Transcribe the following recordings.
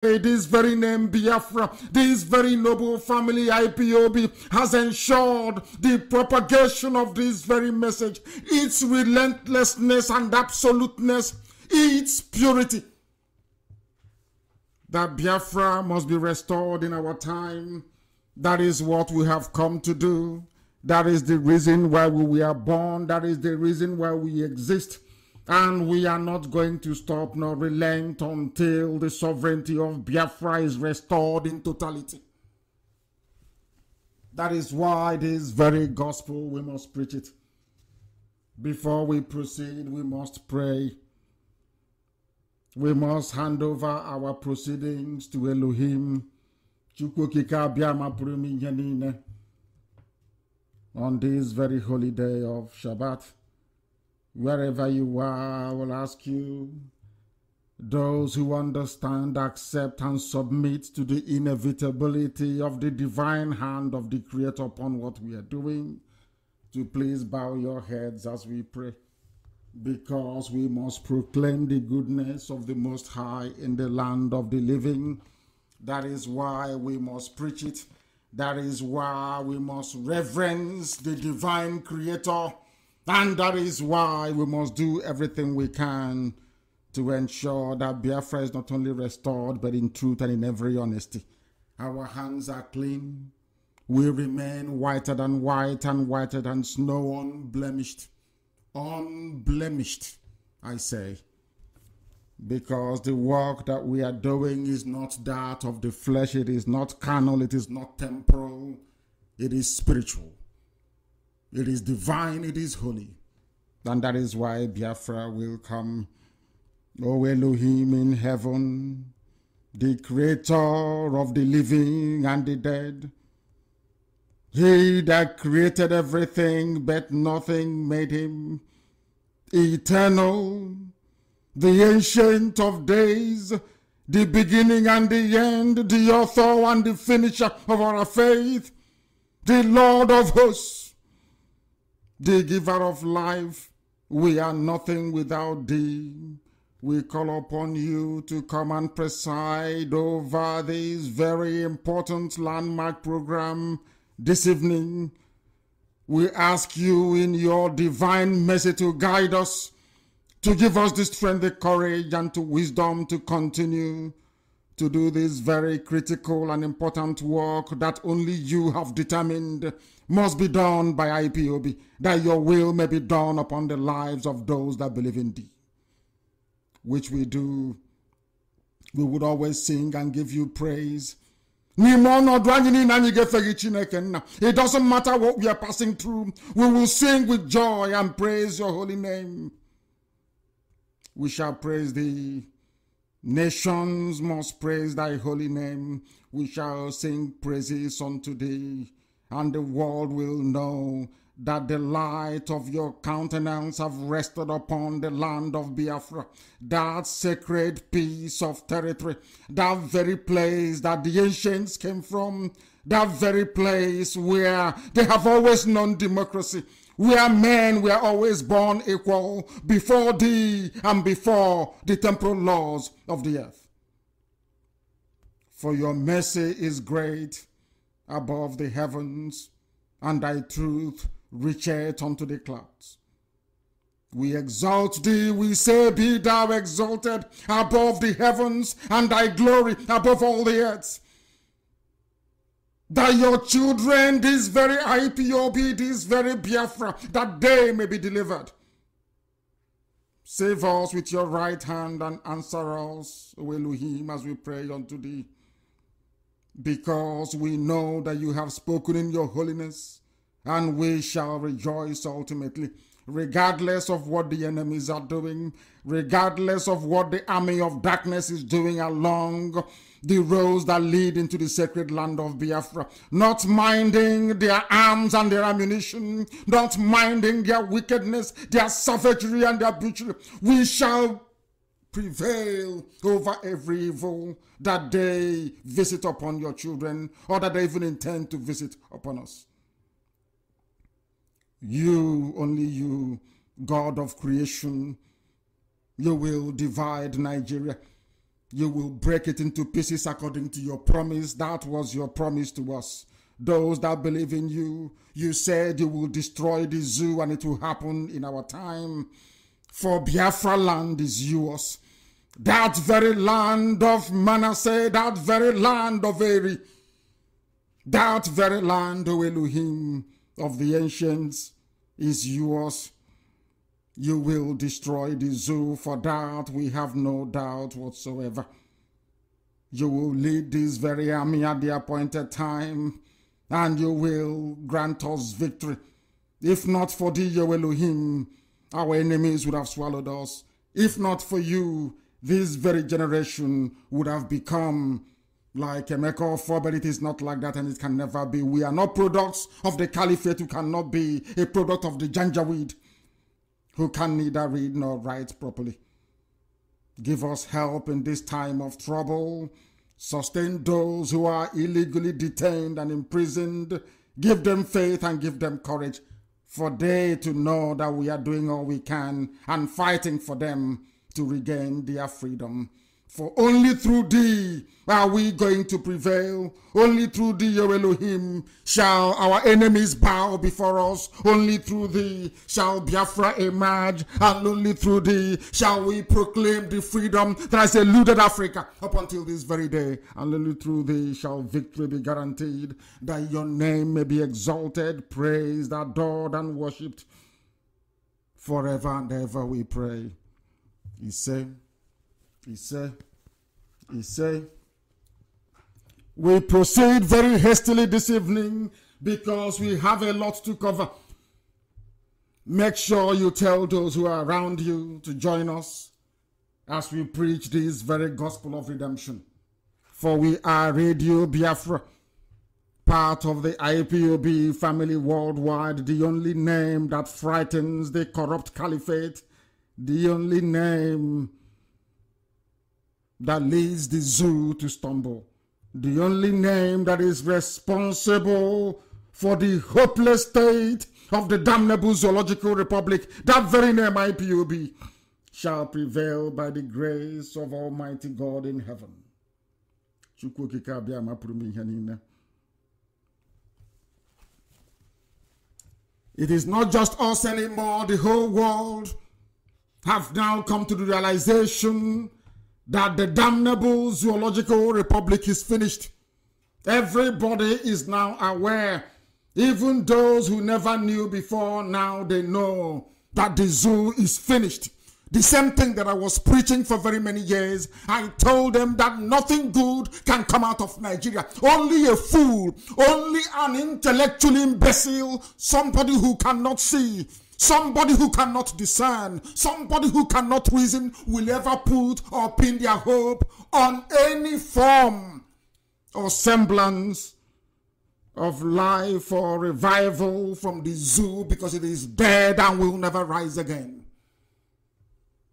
This very name Biafra, this very noble family IPOB has ensured the propagation of this very message, its relentlessness and absoluteness, its purity. That Biafra must be restored in our time. That is what we have come to do. That is the reason why we are born. That is the reason why we exist. And we are not going to stop nor relent until the sovereignty of Biafra is restored in totality. That is why this very gospel, we must preach it. Before we proceed, we must pray. We must hand over our proceedings to Elohim. On this very holy day of Shabbat. Wherever you are, I will ask you, those who understand, accept, and submit to the inevitability of the divine hand of the Creator upon what we are doing, to please bow your heads as we pray, because we must proclaim the goodness of the Most High in the land of the living. That is why we must preach it. That is why we must reverence the divine Creator. And that is why we must do everything we can to ensure that Biafra is not only restored, but in truth and in every honesty. Our hands are clean. We remain whiter than white and whiter than snow, unblemished. Unblemished, I say. Because the work that we are doing is not that of the flesh. It is not carnal. It is not temporal. It is spiritual. It is divine, it is holy. And that is why Biafra will come. O Elohim in heaven, the creator of the living and the dead. He that created everything, but nothing made him. Eternal, the ancient of days, the beginning and the end, the author and the finisher of our faith, the Lord of hosts, the giver of life. We are nothing without thee. We call upon you to come and preside over this very important landmark program this evening. We ask you in your divine mercy to guide us, to give us the strength, the courage, and the wisdom to continue to do this very critical and important work that only you have determined must be done by IPOB, that your will may be done upon the lives of those that believe in thee. Which we do. We would always sing and give you praise. It doesn't matter what we are passing through. We will sing with joy and praise your holy name. We shall praise thee. Nations must praise thy holy name. We shall sing praises unto thee, and the world will know that the light of your countenance have rested upon the land of Biafra, that sacred piece of territory, that very place that the ancients came from, that very place where they have always known democracy, where men were always born equal before thee and before the temporal laws of the earth. For your mercy is great above the heavens, and thy truth reacheth unto the clouds. We exalt thee, we say, be thou exalted above the heavens, and thy glory above all the earth. That your children, this very IPOB, this very Biafra, that they may be delivered. Save us with your right hand and answer us, O Elohim, as we pray unto thee. Because we know that you have spoken in your holiness, and we shall rejoice ultimately, regardless of what the enemies are doing, regardless of what the army of darkness is doing along the roads that lead into the sacred land of Biafra, not minding their arms and their ammunition, not minding their wickedness, their savagery and their butchery. We shall prevail over every evil that they visit upon your children, or that they even intend to visit upon us. You, only you, God of creation, you will divide Nigeria. You will break it into pieces according to your promise. That was your promise to us. Those that believe in you, you said you will destroy the zoo and it will happen in our time. For Biafra land is yours. That very land of Manasseh, that very land of Eri, that very land, O Elohim, of the ancients is yours. You will destroy the zoo. For that we have no doubt whatsoever. You will lead this very army at the appointed time, and you will grant us victory. If not for thee, O Elohim, our enemies would have swallowed us. If not for you, this very generation would have become like Emeka, but it is not like that, and it can never be. We are not products of the caliphate who cannot be a product of the Janjaweed, who can neither read nor write properly. Give us help in this time of trouble. Sustain those who are illegally detained and imprisoned. Give them faith and give them courage, for they to know that we are doing all we can and fighting for them to regain their freedom. For only through thee are we going to prevail. Only through thee, O Elohim, shall our enemies bow before us. Only through thee shall Biafra emerge. And only through thee shall we proclaim the freedom that has eluded Africa up until this very day. And only through thee shall victory be guaranteed, that your name may be exalted, praised, adored, and worshipped forever and ever, we pray. He said, we proceed very hastily this evening because we have a lot to cover. Make sure you tell those who are around you to join us as we preach this very gospel of redemption. For we are Radio Biafra, part of the Ipob family worldwide, the only name that frightens the corrupt caliphate, the only name that leads the zoo to stumble, the only name that is responsible for the hopeless state of the damnable zoological republic. That very name, Ipob, shall prevail by the grace of Almighty God in heaven. It is not just us anymore. The whole world have now come to the realization that the damnable zoological republic is finished. Everybody is now aware. Even those who never knew before, now they know that the zoo is finished. The same thing that I was preaching for very many years. I told them that nothing good can come out of Nigeria. Only a fool, only an intellectual imbecile, somebody who cannot see, somebody who cannot discern, somebody who cannot reason will ever put or pin their hope on any form or semblance of life or revival from the zoo, because it is dead and will never rise again.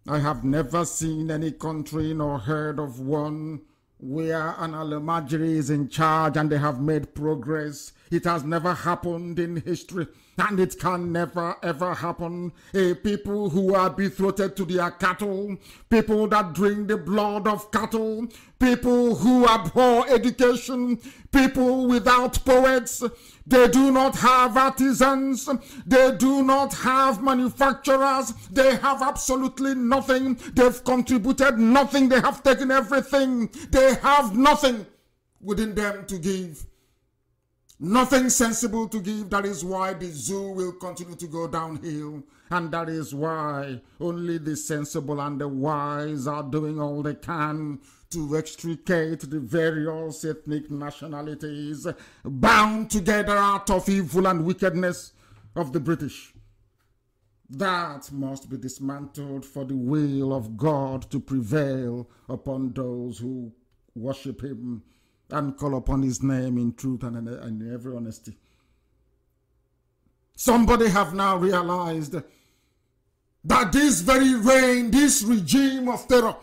I have never seen any country nor heard of one where an Alemajiri is in charge and they have made progress. It has never happened in history, and it can never ever happen. A people who are betrothed to their cattle, people that drink the blood of cattle, people who abhor education, people without poets. They do not have artisans. They do not have manufacturers. They have absolutely nothing. They've contributed nothing. They have taken everything. They have nothing within them to give. Nothing sensible to give. That is why the zoo will continue to go downhill. And that is why only the sensible and the wise are doing all they can to extricate the various ethnic nationalities bound together out of evil and wickedness of the British. That must be dismantled for the will of God to prevail upon those who worship him and call upon his name in truth and in every honesty. Somebody have now realized that this very reign, this regime of terror,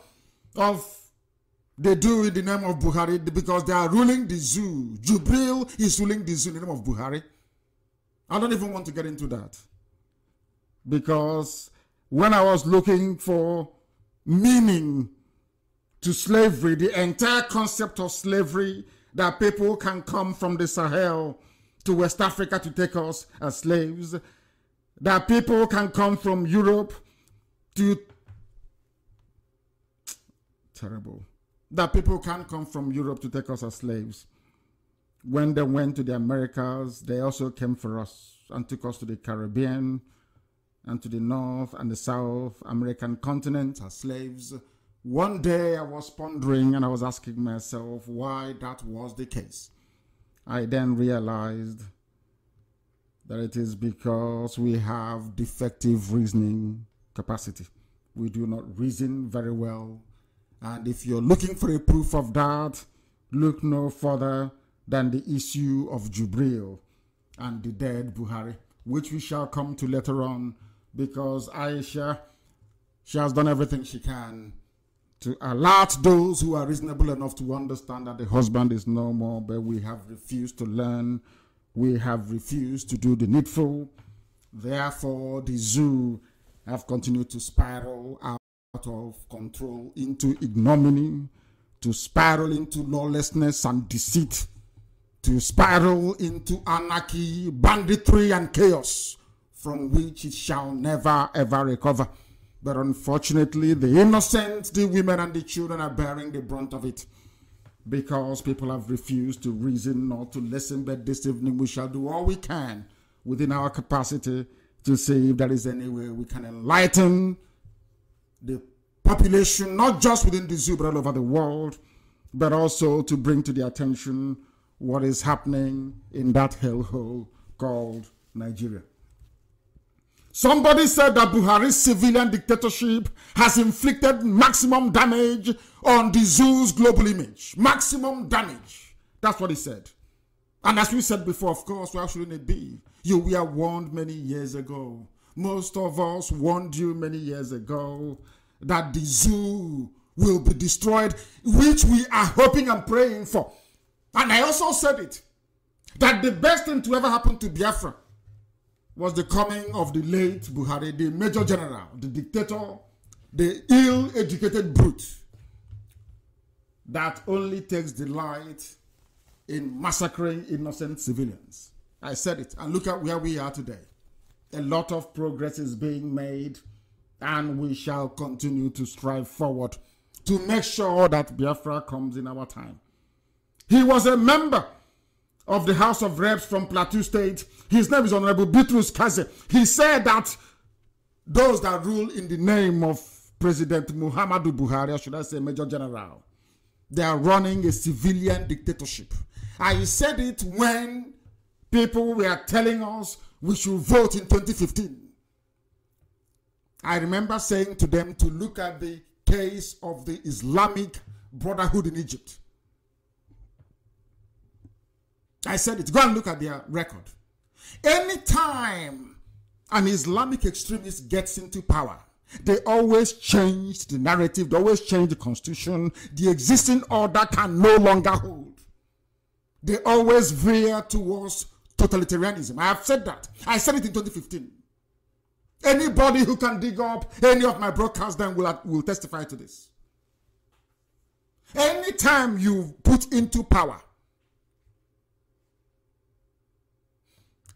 they do in the name of Buhari, because they are ruling the zoo. Jubril is ruling the zoo in the name of Buhari. I don't even want to get into that, because when I was looking for meaning to slavery, the entire concept of slavery, that people can come from the Sahel to West Africa to take us as slaves, that people can come from Europe to... Terrible. That people can come from Europe to take us as slaves. When they went to the Americas, they also came for us and took us to the Caribbean and to the North and the South American continent as slaves. One day I was pondering and I was asking myself why that was the case. I then realized that it is because we have defective reasoning capacity. We do not reason very well. And if you're looking for a proof of that, look no further than the issue of Jubril and the dead Buhari, which we shall come to later on, because Aisha, she has done everything she can to alert those who are reasonable enough to understand that the husband is no more, but we have refused to learn. We have refused to do the needful. Therefore, the zoo have continued to spiral out of control into ignominy, to spiral into lawlessness and deceit, to spiral into anarchy, banditry, and chaos, from which it shall never ever recover. But unfortunately, the innocent, the women and the children are bearing the brunt of it, because people have refused to reason or to listen. But this evening we shall do all we can within our capacity to see if there is any way we can enlighten the population, not just within the zoo but all over the world, but also to bring to the attention what is happening in that hellhole called Nigeria. Somebody said that Buhari's civilian dictatorship has inflicted maximum damage on the zoo's global image. Maximum damage. That's what he said. And as we said before, of course, why shouldn't it be? You were warned many years ago. Most of us warned you many years ago that the zoo will be destroyed, which we are hoping and praying for. And I also said it, that the best thing to ever happen to Biafra was the coming of the late Buhari, the Major General, the dictator, the ill-educated brute that only takes delight in massacring innocent civilians. I said it, and look at where we are today. A lot of progress is being made, and we shall continue to strive forward to make sure that Biafra comes in our time. He was a member of the House of Reps from Plateau State. His name is Honorable Bitrus-Kaze. He said that those that rule in the name of President Muhammadu Buhari, or should I say Major General, they are running a civilian dictatorship. I said it when people were telling us we should vote in 2015. I remember saying to them to look at the case of the Islamic Brotherhood in Egypt. I said it. Go and look at their record. Anytime an Islamic extremist gets into power, they always change the narrative. They always change the constitution. The existing order can no longer hold. They always veer towards totalitarianism. I have said that. I said it in 2015. Anybody who can dig up any of my broadcasts then will testify to this. Anytime you put into power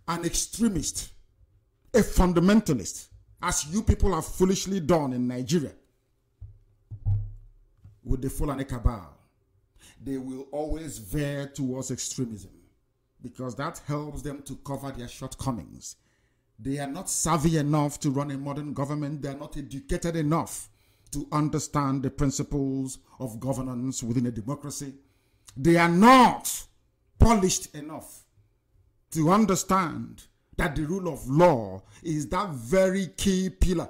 an extremist, a fundamentalist, as you people have foolishly done in Nigeria with the Fulani cabal, they will always veer towards extremism because that helps them to cover their shortcomings. They are not savvy enough to run a modern government. They are not educated enough to understand the principles of governance within a democracy. They are not polished enough to understand that the rule of law is that very key pillar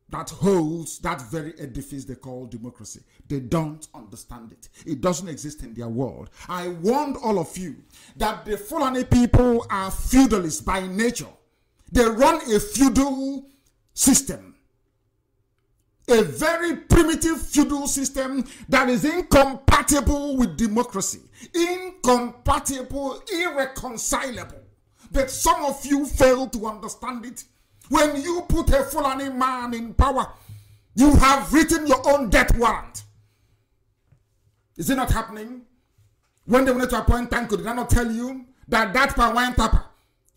that holds that very edifice they call democracy. They don't understand it. It doesn't exist in their world. I warned all of you that the Fulani people are feudalists by nature. They run a feudal system. A very primitive feudal system that is incompatible with democracy. Incompatible, irreconcilable. But some of you fail to understand it. When you put a Fulani man in power, you have written your own death warrant. Is it not happening? When they wanted to appoint Tanko, did I not tell you that Pawine Tapa,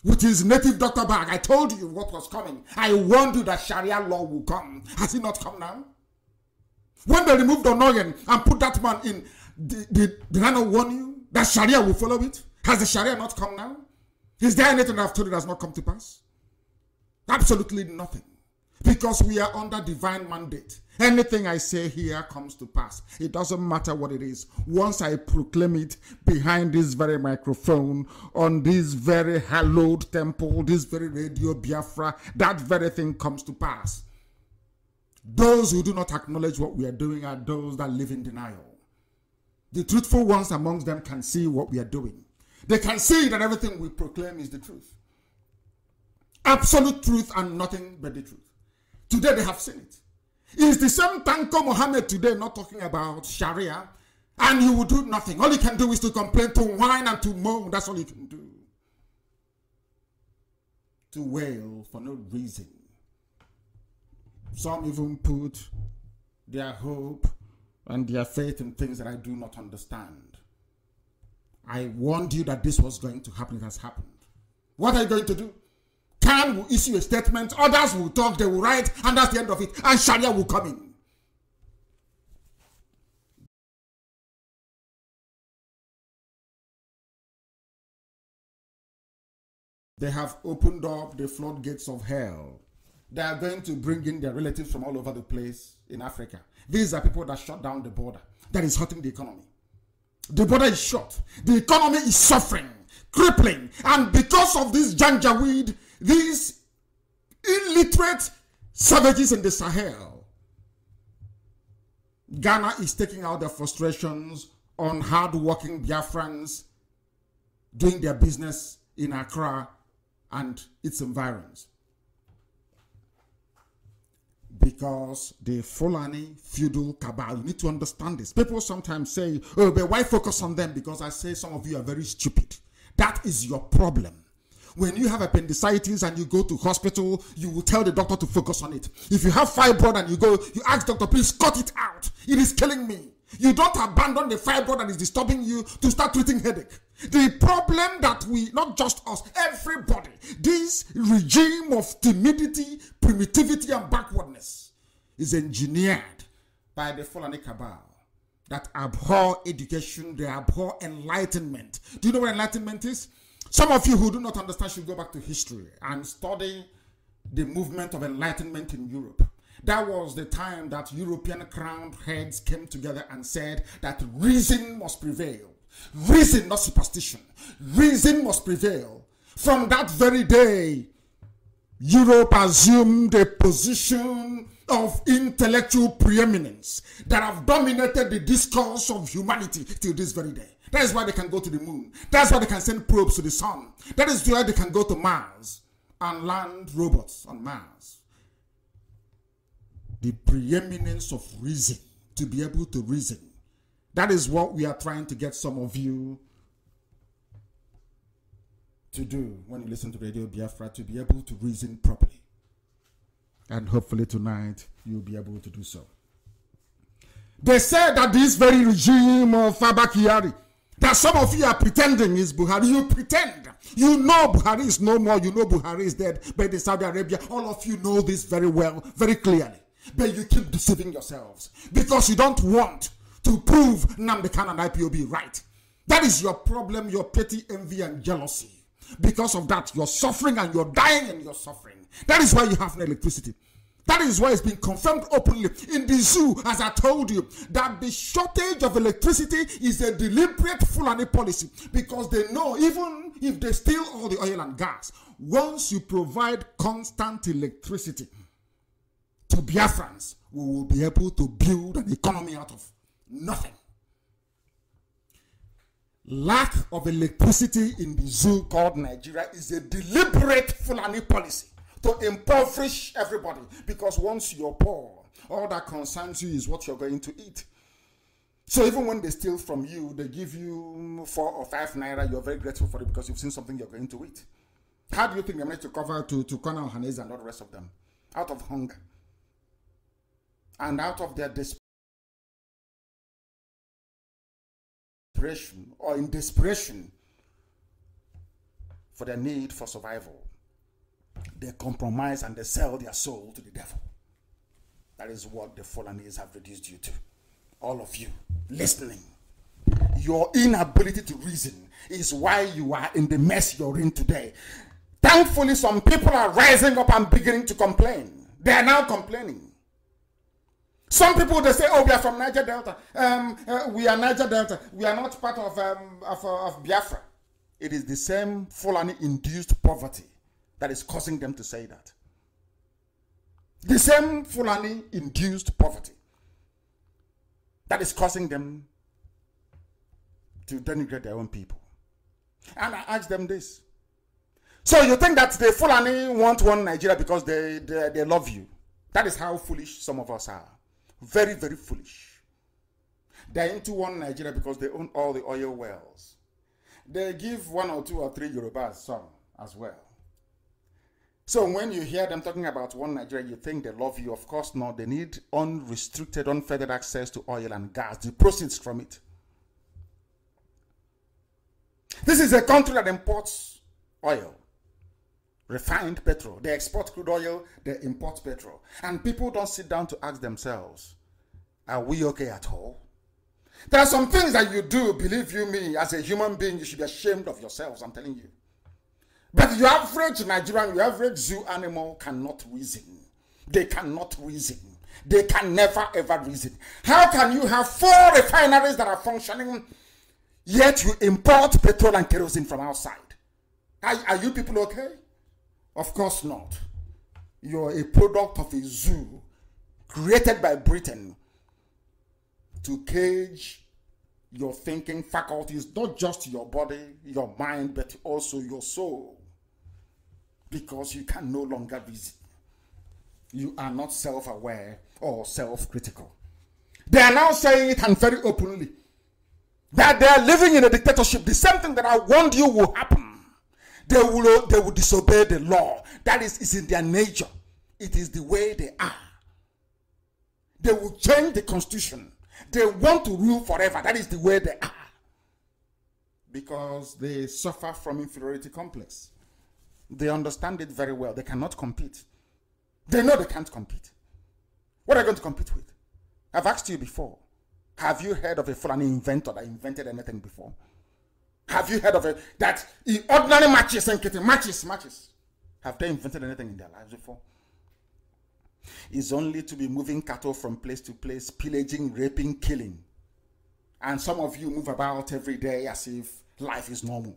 with his native doctor bag, I told you what was coming. I warned you that Sharia law will come. Has it not come now? When they removed Onoyen and put that man in, did I not warn you that Sharia will follow it? Has the Sharia not come now? Is there anything that I've told you that has not come to pass? Absolutely nothing. Because we are under divine mandate. Anything I say here comes to pass. It doesn't matter what it is. Once I proclaim it behind this very microphone, on this very hallowed temple, this very radio Biafra, that very thing comes to pass. Those who do not acknowledge what we are doing are those that live in denial. The truthful ones amongst them can see what we are doing. They can see that everything we proclaim is the truth. Absolute truth and nothing but the truth. Today they have seen it. Is the same Tanko Mohammed today not talking about Sharia, and you will do nothing. All you can do is to complain, to whine and to moan. That's all you can do. To wail for no reason. Some even put their hope and their faith in things that I do not understand. I warned you that this was going to happen. It has happened. What are you going to do? Kanu will issue a statement, others will talk, they will write, and that's the end of it. And Sharia will come in. They have opened up the floodgates of hell. They are going to bring in their relatives from all over the place in Africa. These are people that shut down the border. That is hurting the economy. The border is shut. The economy is suffering, crippling. And because of this janjaweed, these illiterate savages in the Sahel, Ghana is taking out their frustrations on hard-working Biafrans doing their business in Accra and its environs. Because the Fulani feudal cabal, you need to understand this. People sometimes say, oh, but why focus on them? Because I say some of you are very stupid. That is your problem. When you have appendicitis and you go to hospital, you will tell the doctor to focus on it. If you have fibroid and you ask doctor, please cut it out. It is killing me. You don't abandon the fibroid that is disturbing you to start treating headache. The problem that we, not just us, everybody, this regime of timidity, primitivity, and backwardness is engineered by the Fulani cabal that abhor education, they abhor enlightenment. Do you know what enlightenment is? Some of you who do not understand should go back to history and study the movement of enlightenment in Europe. That was the time that European crowned heads came together and said that reason must prevail. Reason, not superstition. Reason must prevail. From that very day, Europe assumed a position of intellectual preeminence that have dominated the discourse of humanity till this very day. That is why they can go to the moon. That's why they can send probes to the sun. That is why they can go to Mars and land robots on Mars. The preeminence of reason, to be able to reason. That is what we are trying to get some of you to do when you listen to Radio Biafra, to be able to reason properly. And hopefully tonight you'll be able to do so. They said that this very regime of Abba-Kyari, that some of you are pretending is Buhari. You pretend. You know Buhari is no more. You know Buhari is dead. But in Saudi Arabia, all of you know this very well, very clearly. But you keep deceiving yourselves because you don't want to prove Nnamdi Kanu and IPOB right. That is your problem, your petty envy and jealousy. Because of that, you're suffering and you're dying and you're suffering. That is why you have no electricity. That is why it's been confirmed openly in the zoo, as I told you, that the shortage of electricity is a deliberate Fulani policy, because they know even if they steal all the oil and gas, once you provide constant electricity to Biafrans, we will be able to build an economy out of nothing. Lack of electricity in the zoo called Nigeria is a deliberate Fulani policy to impoverish everybody, because once you're poor, all that concerns you is what you're going to eat. So even when they steal from you, they give you 4 or 5 naira, you're very grateful for it because you've seen something you're going to eat. How do you think they managed to cover to Kanu, Hanese and all the rest of them? Out of hunger and out of their despair. desperation or in desperation for their need for survival, they compromise and they sell their soul to the devil. That is what the Fulanis have reduced you to. All of you listening. Your inability to reason is why you are in the mess you're in today. Thankfully, some people are rising up and beginning to complain. They are now complaining. Some people, they say, oh, we are from Niger Delta. We are Niger Delta. We are not part of Biafra. It is the same Fulani-induced poverty that is causing them to say that. The same Fulani-induced poverty that is causing them to denigrate their own people. And I ask them this. So you think that the Fulani want one Nigeria because they love you? That is how foolish some of us are. Very, very foolish. They're into one Nigeria because they own all the oil wells. They give 1 or 2 or 3 Yorubas some as well. So when you hear them talking about one Nigeria, you think they love you. Of course not. They need unrestricted, unfettered access to oil and gas, the proceeds from it. This is a country that imports oil, refined petrol. They export crude oil, they import petrol. And people don't sit down to ask themselves, are we okay at all? There are some things that you do, believe you me, as a human being, you should be ashamed of yourselves, I'm telling you. But your average Nigerian, your average zoo animal cannot reason. They cannot reason. They can never ever reason. How can you have 4 refineries that are functioning, yet you import petrol and kerosene from outside? Are you people okay? Of course not. You're a product of a zoo created by Britain to cage your thinking faculties, not just your body, your mind, but also your soul. Because you can no longer reason. You are not self-aware or self-critical. They are now saying it, and very openly, that they are living in a dictatorship. The same thing that I warned you will happen. They will disobey the law. That is in their nature. It is the way they are. They will change the constitution. They want to rule forever. That is the way they are. Because they suffer from inferiority complex. They understand it very well. They cannot compete. They know they can't compete. What are they going to compete with? I've asked you before. Have you heard of a Fulani inventor that invented anything before? Have you heard of it? That ordinary matches and matches. Have they invented anything in their lives before? It's only to be moving cattle from place to place, pillaging, raping, killing. And some of you move about every day as if life is normal.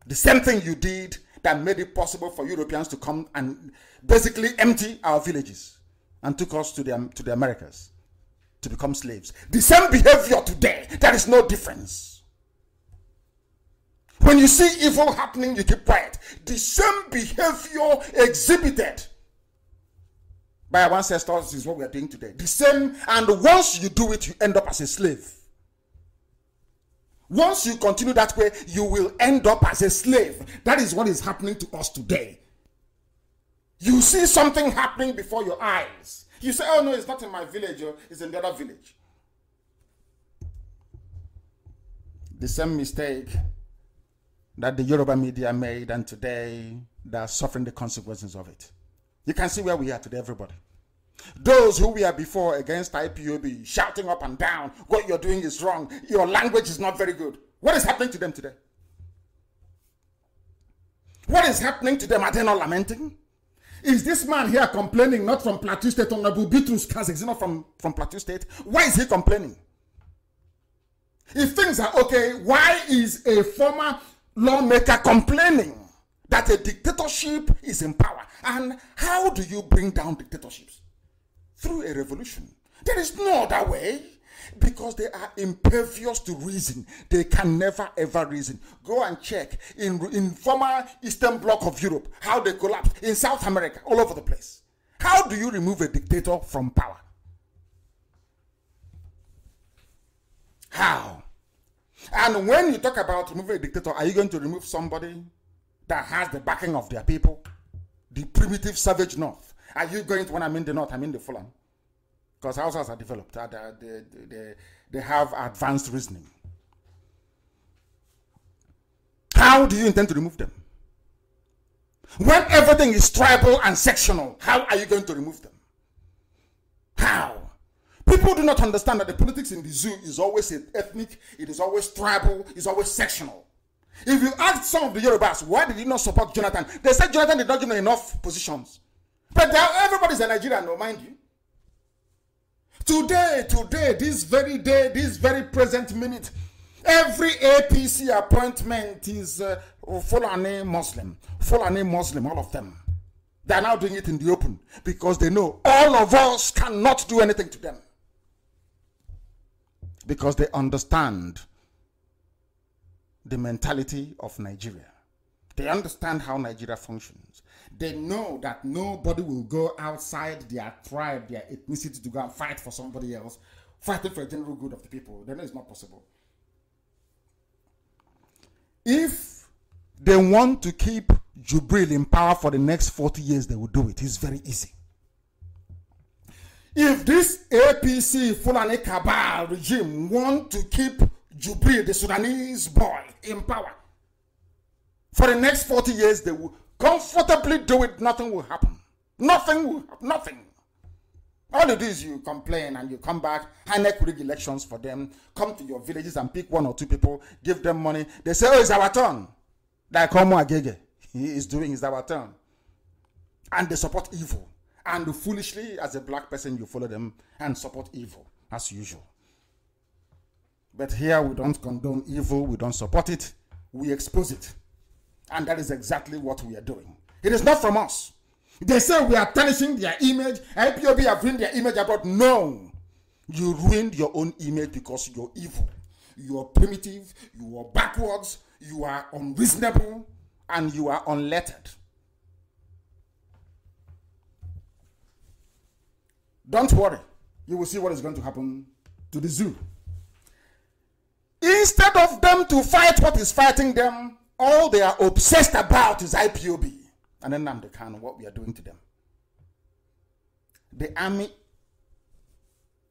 The same thing you did that made it possible for Europeans to come and basically empty our villages and took us to the Americas to become slaves. The same behavior today, there is no difference. When you see evil happening, you keep quiet. The same behavior exhibited by our ancestors is what we are doing today. The same, and once you do it, you end up as a slave. Once you continue that way, you will end up as a slave. That is what is happening to us today. You see something happening before your eyes. You say, oh no, it's not in my village, it's in the other village. The same mistake that the Yoruba media made, and today they are suffering the consequences of it. You can see where we are today, everybody. Those who were before against IPOB, shouting up and down, what you're doing is wrong, your language is not very good. What is happening to them today? What is happening to them? Are they not lamenting? Is this man here complaining not from Plateau State, Honorable Bitrus Kazek, is not from Plateau State? Why is he complaining? If things are okay, why is a former lawmaker complaining that a dictatorship is in power? And how do you bring down dictatorships? Through a revolution. There is no other way, because they are impervious to reason. They can never ever reason. Go and check in former Eastern Bloc of Europe how they collapsed, in South America, all over the place. How do you remove a dictator from power? How? And when you talk about removing a dictator, are you going to remove somebody that has the backing of their people? The primitive savage North. Are you going to, when I mean the North, I mean the Fulham? Because houses are developed. They have advanced reasoning. How do you intend to remove them? When everything is tribal and sectional, how are you going to remove them? How? People do not understand that the politics in the zoo is always ethnic, it is always tribal, it's always sectional. If you ask some of the Yorubas, why did you not support Jonathan? They said Jonathan did not give them enough positions. But everybody's a Nigerian, no, mind you. Today, this very day, this very present minute, every APC appointment is Fulani Muslim, all of them. They are now doing it in the open because they know all of us cannot do anything to them. Because they understand the mentality of Nigeria. They understand how Nigeria functions. They know that nobody will go outside their tribe, their ethnicity to go and fight for somebody else, fighting for the general good of the people. They know it's not possible. If they want to keep Jubril in power for the next 40 years, they will do it. It's very easy. If this APC Fulani cabal regime want to keep Jubril, the Sudanese boy, in power for the next 40 years, they will comfortably do it. Nothing will happen. Nothing will happen. Nothing. All it is, you complain and you come back, INEC rig elections for them, come to your villages and pick 1 or 2 people, give them money. They say, oh, it's our turn. Like Omo Agege, he is doing, it's our turn. And they support evil. And foolishly, as a black person, you follow them and support evil, as usual. But here, we don't condone evil, we don't support it, we expose it. And that is exactly what we are doing. It is not from us. They say we are tarnishing their image. IPOB have ruined their image about. No. You ruined your own image because you're evil. You are primitive. You are backwards. You are unreasonable. And you are unlettered. Don't worry. You will see what is going to happen to the zoo. Instead of them to fight what is fighting them, all they are obsessed about is IPOB. And then Nnamdi Kanu, what we are doing to them. The army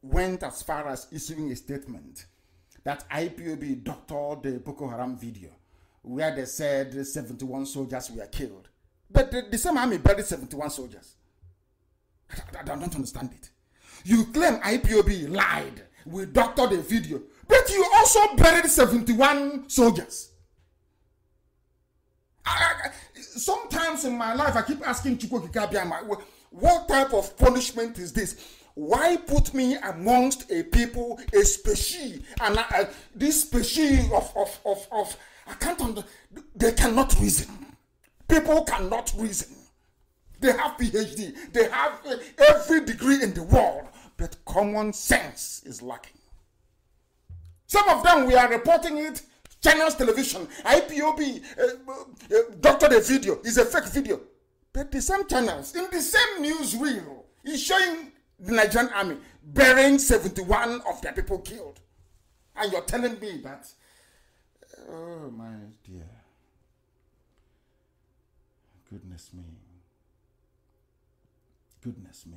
went as far as issuing a statement that IPOB doctored the Boko Haram video, where they said 71 soldiers were killed. But the same army buried 71 soldiers. I don't understand it. You claim IPOB lied. We doctored the video. But you also buried 71 soldiers. Sometimes in my life, I keep asking Chukwu Kikabiama, what type of punishment is this? Why put me amongst a people, a species, and this species of I can't understand. They cannot reason. People cannot reason. They have PhD. They have every degree in the world, but common sense is lacking. Some of them, we are reporting it. Channels television, IPOB, doctored a video, is a fake video. But the same channels, in the same newsreel, is showing the Nigerian army burying 71 of their people killed. And you're telling me that, oh my dear. Goodness me. Goodness me.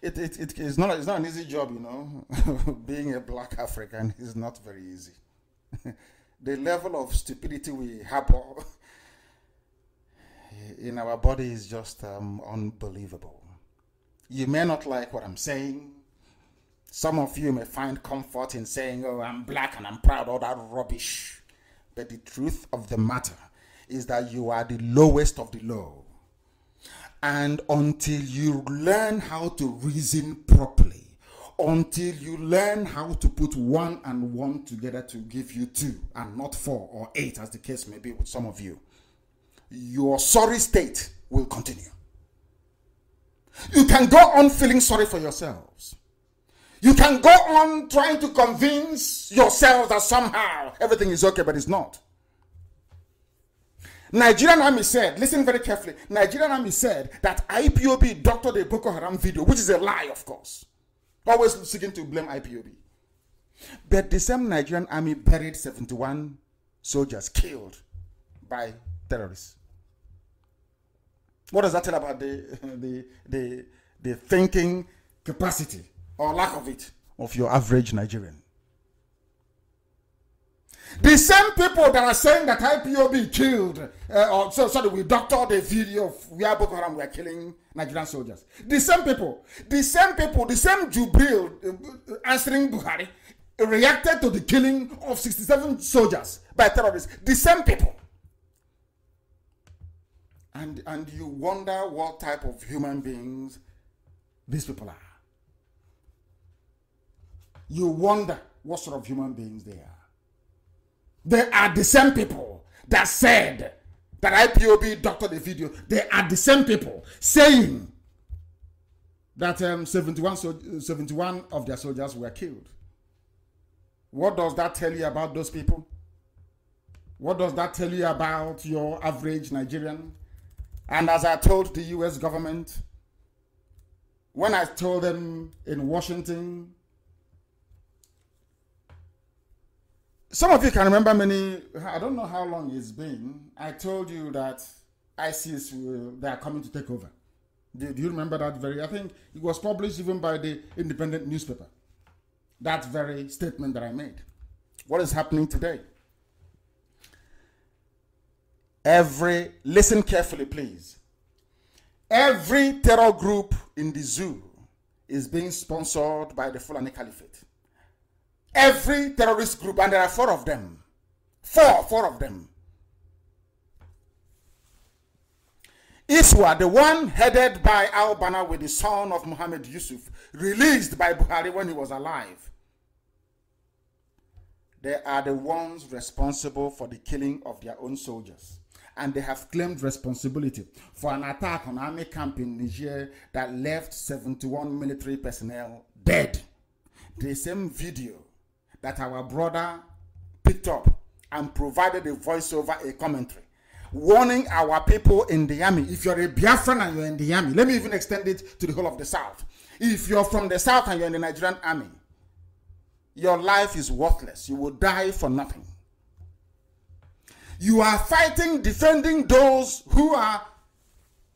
It's not an easy job, you know. Being a black African is not very easy. The level of stupidity we harbor in our body is just unbelievable. You may not like what I'm saying. Some of you may find comfort in saying, oh, I'm black and I'm proud, all that rubbish. But the truth of the matter is that you are the lowest of the low. And until you learn how to reason properly, until you learn how to put 1 and 1 together to give you 2 and not 4 or 8, as the case may be with some of you, your sorry state will continue. You can go on feeling sorry for yourselves. You can go on trying to convince yourself that somehow everything is okay, but it's not. Nigerian army said, listen very carefully, Nigerian army said that IPOB doctored a Boko Haram video, which is a lie, of course. Always seeking to blame IPOB. But the same Nigerian army buried 71 soldiers killed by terrorists. What does that tell about the thinking capacity or lack of it of your average Nigerian? The same people that are saying that IPOB killed, we doctored a video of where Boko Haram were killing Nigerian soldiers. The same people, the same Jubril answering Buhari, reacted to the killing of 67 soldiers by terrorists. The same people. And you wonder what type of human beings these people are. You wonder what sort of human beings they are. They are the same people that said that IPOB doctored the video. They are the same people saying that 71 of their soldiers were killed. What does that tell you about those people? What does that tell you about your average Nigerian? And as I told the US government, when I told them in Washington, some of you can remember I don't know how long it's been, I told you that ISIS, they are coming to take over. Do you remember that I think it was published even by the independent newspaper. That very statement that I made. What is happening today? Listen carefully, please. Every terror group in the zoo is being sponsored by the Fulani Caliphate. Every terrorist group, and there are 4 of them. Four of them. ISWA, the one headed by al-Banna with the son of Muhammad Yusuf, released by Buhari when he was alive. They are the ones responsible for the killing of their own soldiers. And they have claimed responsibility for an attack on an army camp in Niger that left 71 military personnel dead. The same video that our brother picked up and provided a voiceover, a commentary, warning our people in the army. If you're a Biafran and you're in the army, let me even extend it to the whole of the South. If you're from the South and you're in the Nigerian army, your life is worthless. You will die for nothing. You are fighting, defending those who are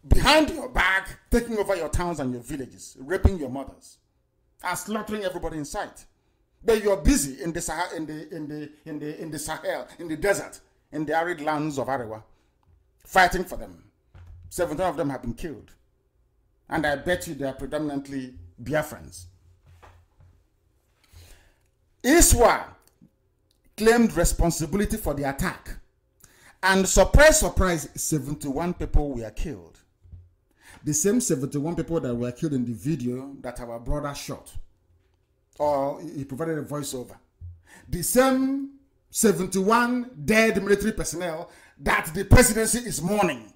behind your back, taking over your towns and your villages, raping your mothers, and slaughtering everybody in sight. But you're busy in the Sahel, in the Sahel, in the desert, in the arid lands of Arewa, fighting for them. 17 of them have been killed. And I bet you they are predominantly Biafrans. ISWA claimed responsibility for the attack. And surprise, surprise, 71 people were killed. The same 71 people that were killed in the video that our brother shot. Or he provided a voiceover. The same 71 dead military personnel that the presidency is mourning.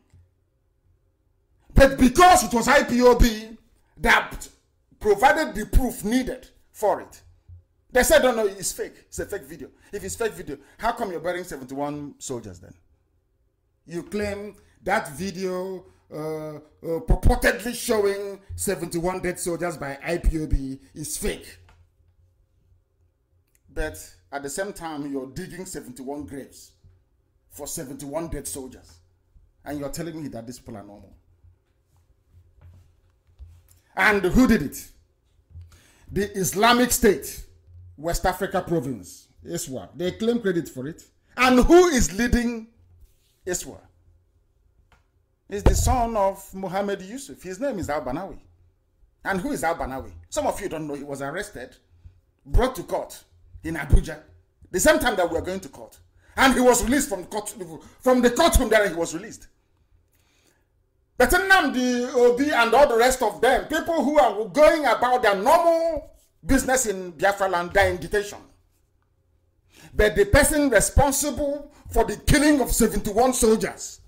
But because it was IPOB that provided the proof needed for it, they said, no, it's fake. It's a fake video. If it's fake video, how come you're burying 71 soldiers then? You claim that video purportedly showing 71 dead soldiers by IPOB is fake. But at the same time, you're digging 71 graves for 71 dead soldiers. And you're telling me that these people are normal. And who did it? The Islamic State, West Africa province, ISWA. They claim credit for it. And who is leading ISWA? It's the son of Muhammad Yusuf. His name is al-Bannawi. And who is al-Bannawi? Some of you don't know. He was arrested, brought to court in Abuja, the same time that we were going to court. And he was released from the courtroom there. He was released. But Nnamdi, Obi, and all the rest of them, people who are going about their normal business in Biafra land, they're in detention. But the person responsible for the killing of 71 soldiers,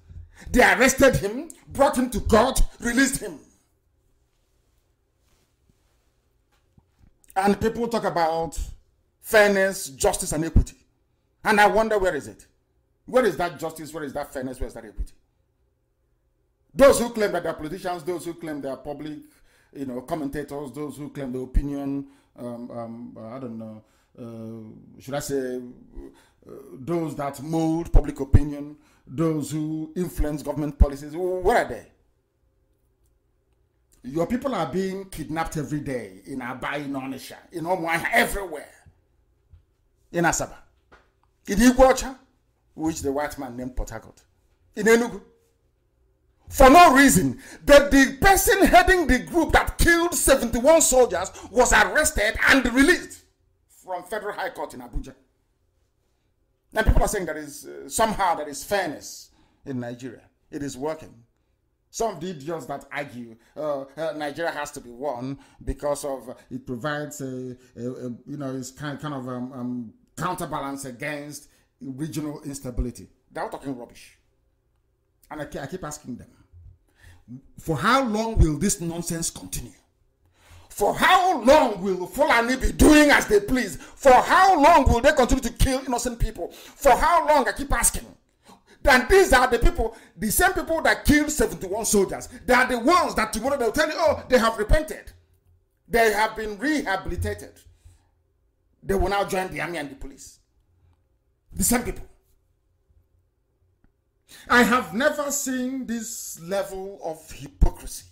they arrested him, brought him to court, released him. And people talk about fairness, justice, and equity. And I wonder, where is it? Where is that justice? Where is that fairness? Where is that equity? Those who claim that they're politicians, those who claim they're public, commentators, those who claim the opinion, I don't know, should I say, those that mold public opinion, those who influence government policies, where are they? Your people are being kidnapped every day in Aba, in Onisha, in Omuahia, everywhere. In Asaba. in Iguacha, which the white man named Port Harcourt, in Enugu. For no reason, that the person heading the group that killed 71 soldiers was arrested and released from Federal High Court in Abuja. And people are saying that is somehow there is fairness in Nigeria. It is working. Some of the idiots that argue Nigeria has to be won because of it provides it's kind of counterbalance against regional instability. They're talking rubbish. And I keep asking them, for how long will this nonsense continue? For how long will Fulani be doing as they please? For how long will they continue to kill innocent people? For how long? I keep asking. And these are the people, the same people that killed 71 soldiers. They are the ones that tomorrow they'll tell you, oh, they have repented. They have been rehabilitated. They will now join the army and the police. The same people. I have never seen this level of hypocrisy.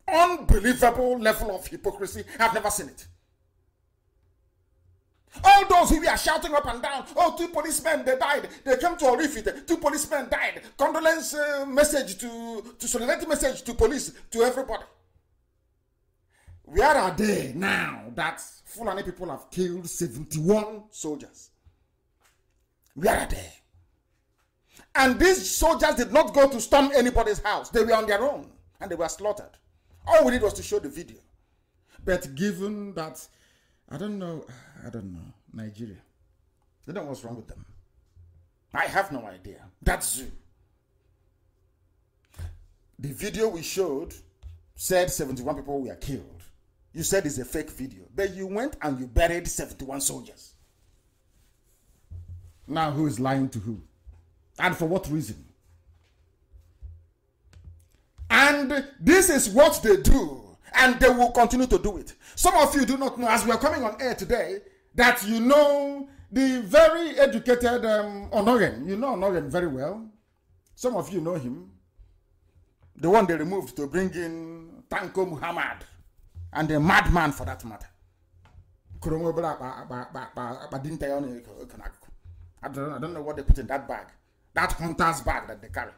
Unbelievable level of hypocrisy. I've never seen it. All those who are shouting up and down, oh, 2 policemen, they died. They came to Orifite, 2 policemen died. Condolence message to solidarity message to police, to everybody. Where are they now that Fulani people have killed 71 soldiers? Where are they? And these soldiers did not go to storm anybody's house. They were on their own and they were slaughtered. All we did was to show the video. But given that, I don't know, Nigeria, they don't know what's wrong with them. I have no idea. That's zoo. The video we showed said 71 people were killed. You said it's a fake video. But you went and you buried 71 soldiers. Now who is lying to who? And for what reason? And this is what they do. And they will continue to do it. Some of you do not know, as we are coming on air today, that you know the very educated Onoren. You know Onoren very well. Some of you know him. The one they removed to bring in Tanko Muhammad. And a madman for that matter. I don't know what they put in that bag. That hunter's bag that they carry.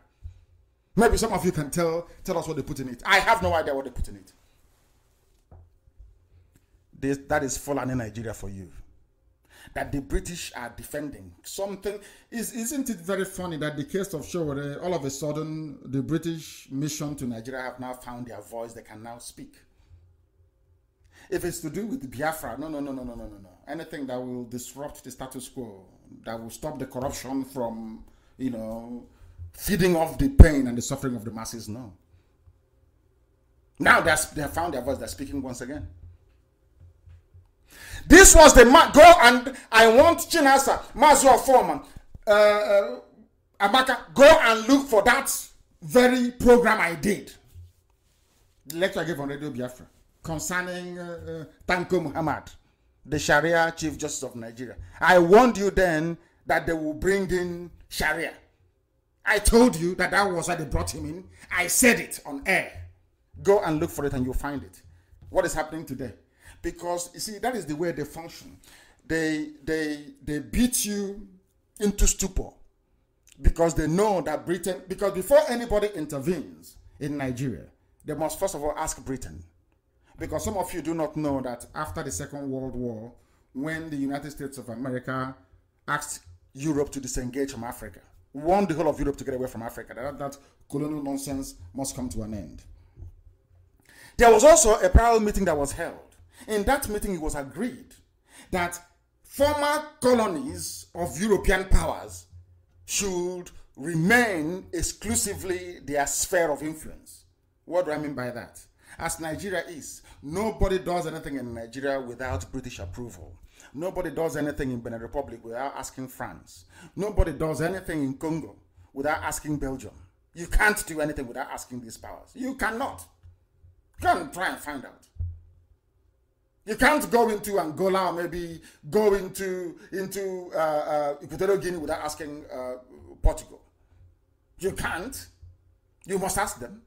Maybe some of you can tell us what they put in it. I have no idea what they put in it. That is Fulani Nigeria for you. That the British are defending something. Isn't it very funny that the case of Showore, all of a sudden, the British mission to Nigeria have now found their voice. They can now speak. If it's to do with the Biafra, no. Anything that will disrupt the status quo, that will stop the corruption from, feeding off the pain and the suffering of the masses, no. Now they have found their voice. They're speaking once again. This was the go, and I want Chinasa, Mazi or Foreman, Amaka, go and look for that very program I did. The lecture I gave on Radio Biafra concerning Tanko Muhammad, the Sharia Chief Justice of Nigeria. I warned you then that they will bring in Sharia. I told you that was why they brought him in. I said it on air. Go and look for it and you'll find it. What is happening today? Because, you see, that is the way they function. They beat you into stupor. Because they know that Britain, because before anybody intervenes in Nigeria, they must first of all ask Britain. Because some of you do not know that after the Second World War, when the United States of America asked Europe to disengage from Africa, warned the whole of Europe to get away from Africa, that colonial nonsense must come to an end. There was also a parallel meeting that was held. In that meeting, it was agreed that former colonies of European powers should remain exclusively their sphere of influence. What do I mean by that? As Nigeria is, nobody does anything in Nigeria without British approval. Nobody does anything in Benin Republic without asking France. Nobody does anything in Congo without asking Belgium. You can't do anything without asking these powers. You cannot. Go and try and find out. You can't go into Angola or maybe go into Equatorial Guinea without asking Portugal. You can't. You must ask them.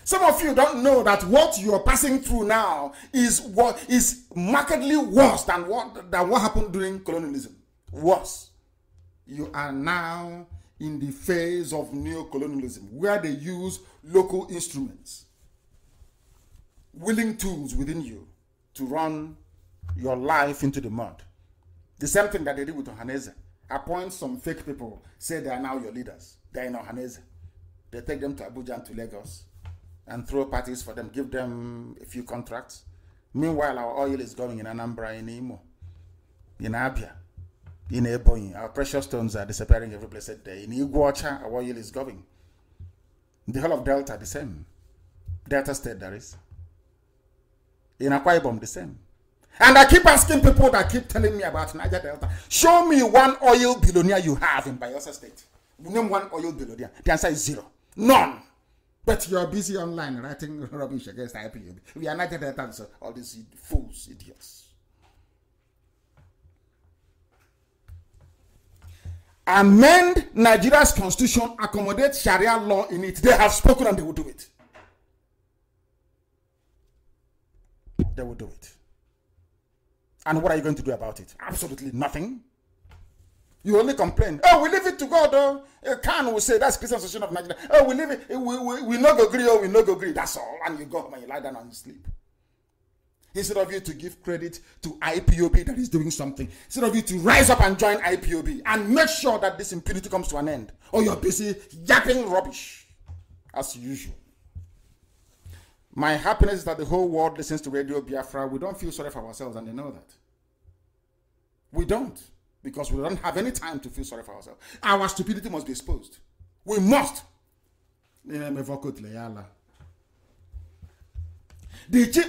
Some of you don't know that what you are passing through now is what is markedly worse than what happened during colonialism. Worse. You are now in the phase of neo-colonialism, where they use local instruments, willing tools within you to run your life into the mud. The same thing that they did with Ohaneze. Appoint some fake people, say they are now your leaders. They are in Ohaneze. They take them to Abuja and to Lagos and throw parties for them, give them a few contracts. Meanwhile, our oil is going in Anambra, in Imo, in Abia, in Ebonyi. Our precious stones are disappearing every blessed day. In Iguacha, our oil is going. The whole of Delta, the same. Delta State, there is. In Akwa Ibom, the same. And I keep asking people that keep telling me about Niger Delta, show me one oil billionaire you have in Bayelsa State. Name one oil billionaire. The answer is zero. None. But you're busy online writing rubbish against IPOB. We are Niger Delta, so all these fools, idiots. Amend Nigeria's constitution, accommodate Sharia law in it. They have spoken and they will do it. They will do it. And what are you going to do about it? Absolutely nothing. You only complain. Oh, we leave it to God. Oh, Kanu will say, that's Christian Association of Nigeria. Oh, we leave it. We no go agree. Oh, we no go agree. That's all. And you go home and you lie down and you sleep. Instead of you to give credit to IPOB that is doing something. Instead of you to rise up and join IPOB and make sure that this impunity comes to an end. Or you're busy yapping rubbish. As usual. My happiness is that the whole world listens to Radio Biafra. We don't feel sorry for ourselves, and they know that. We don't, because we don't have any time to feel sorry for ourselves. Our stupidity must be exposed. We must.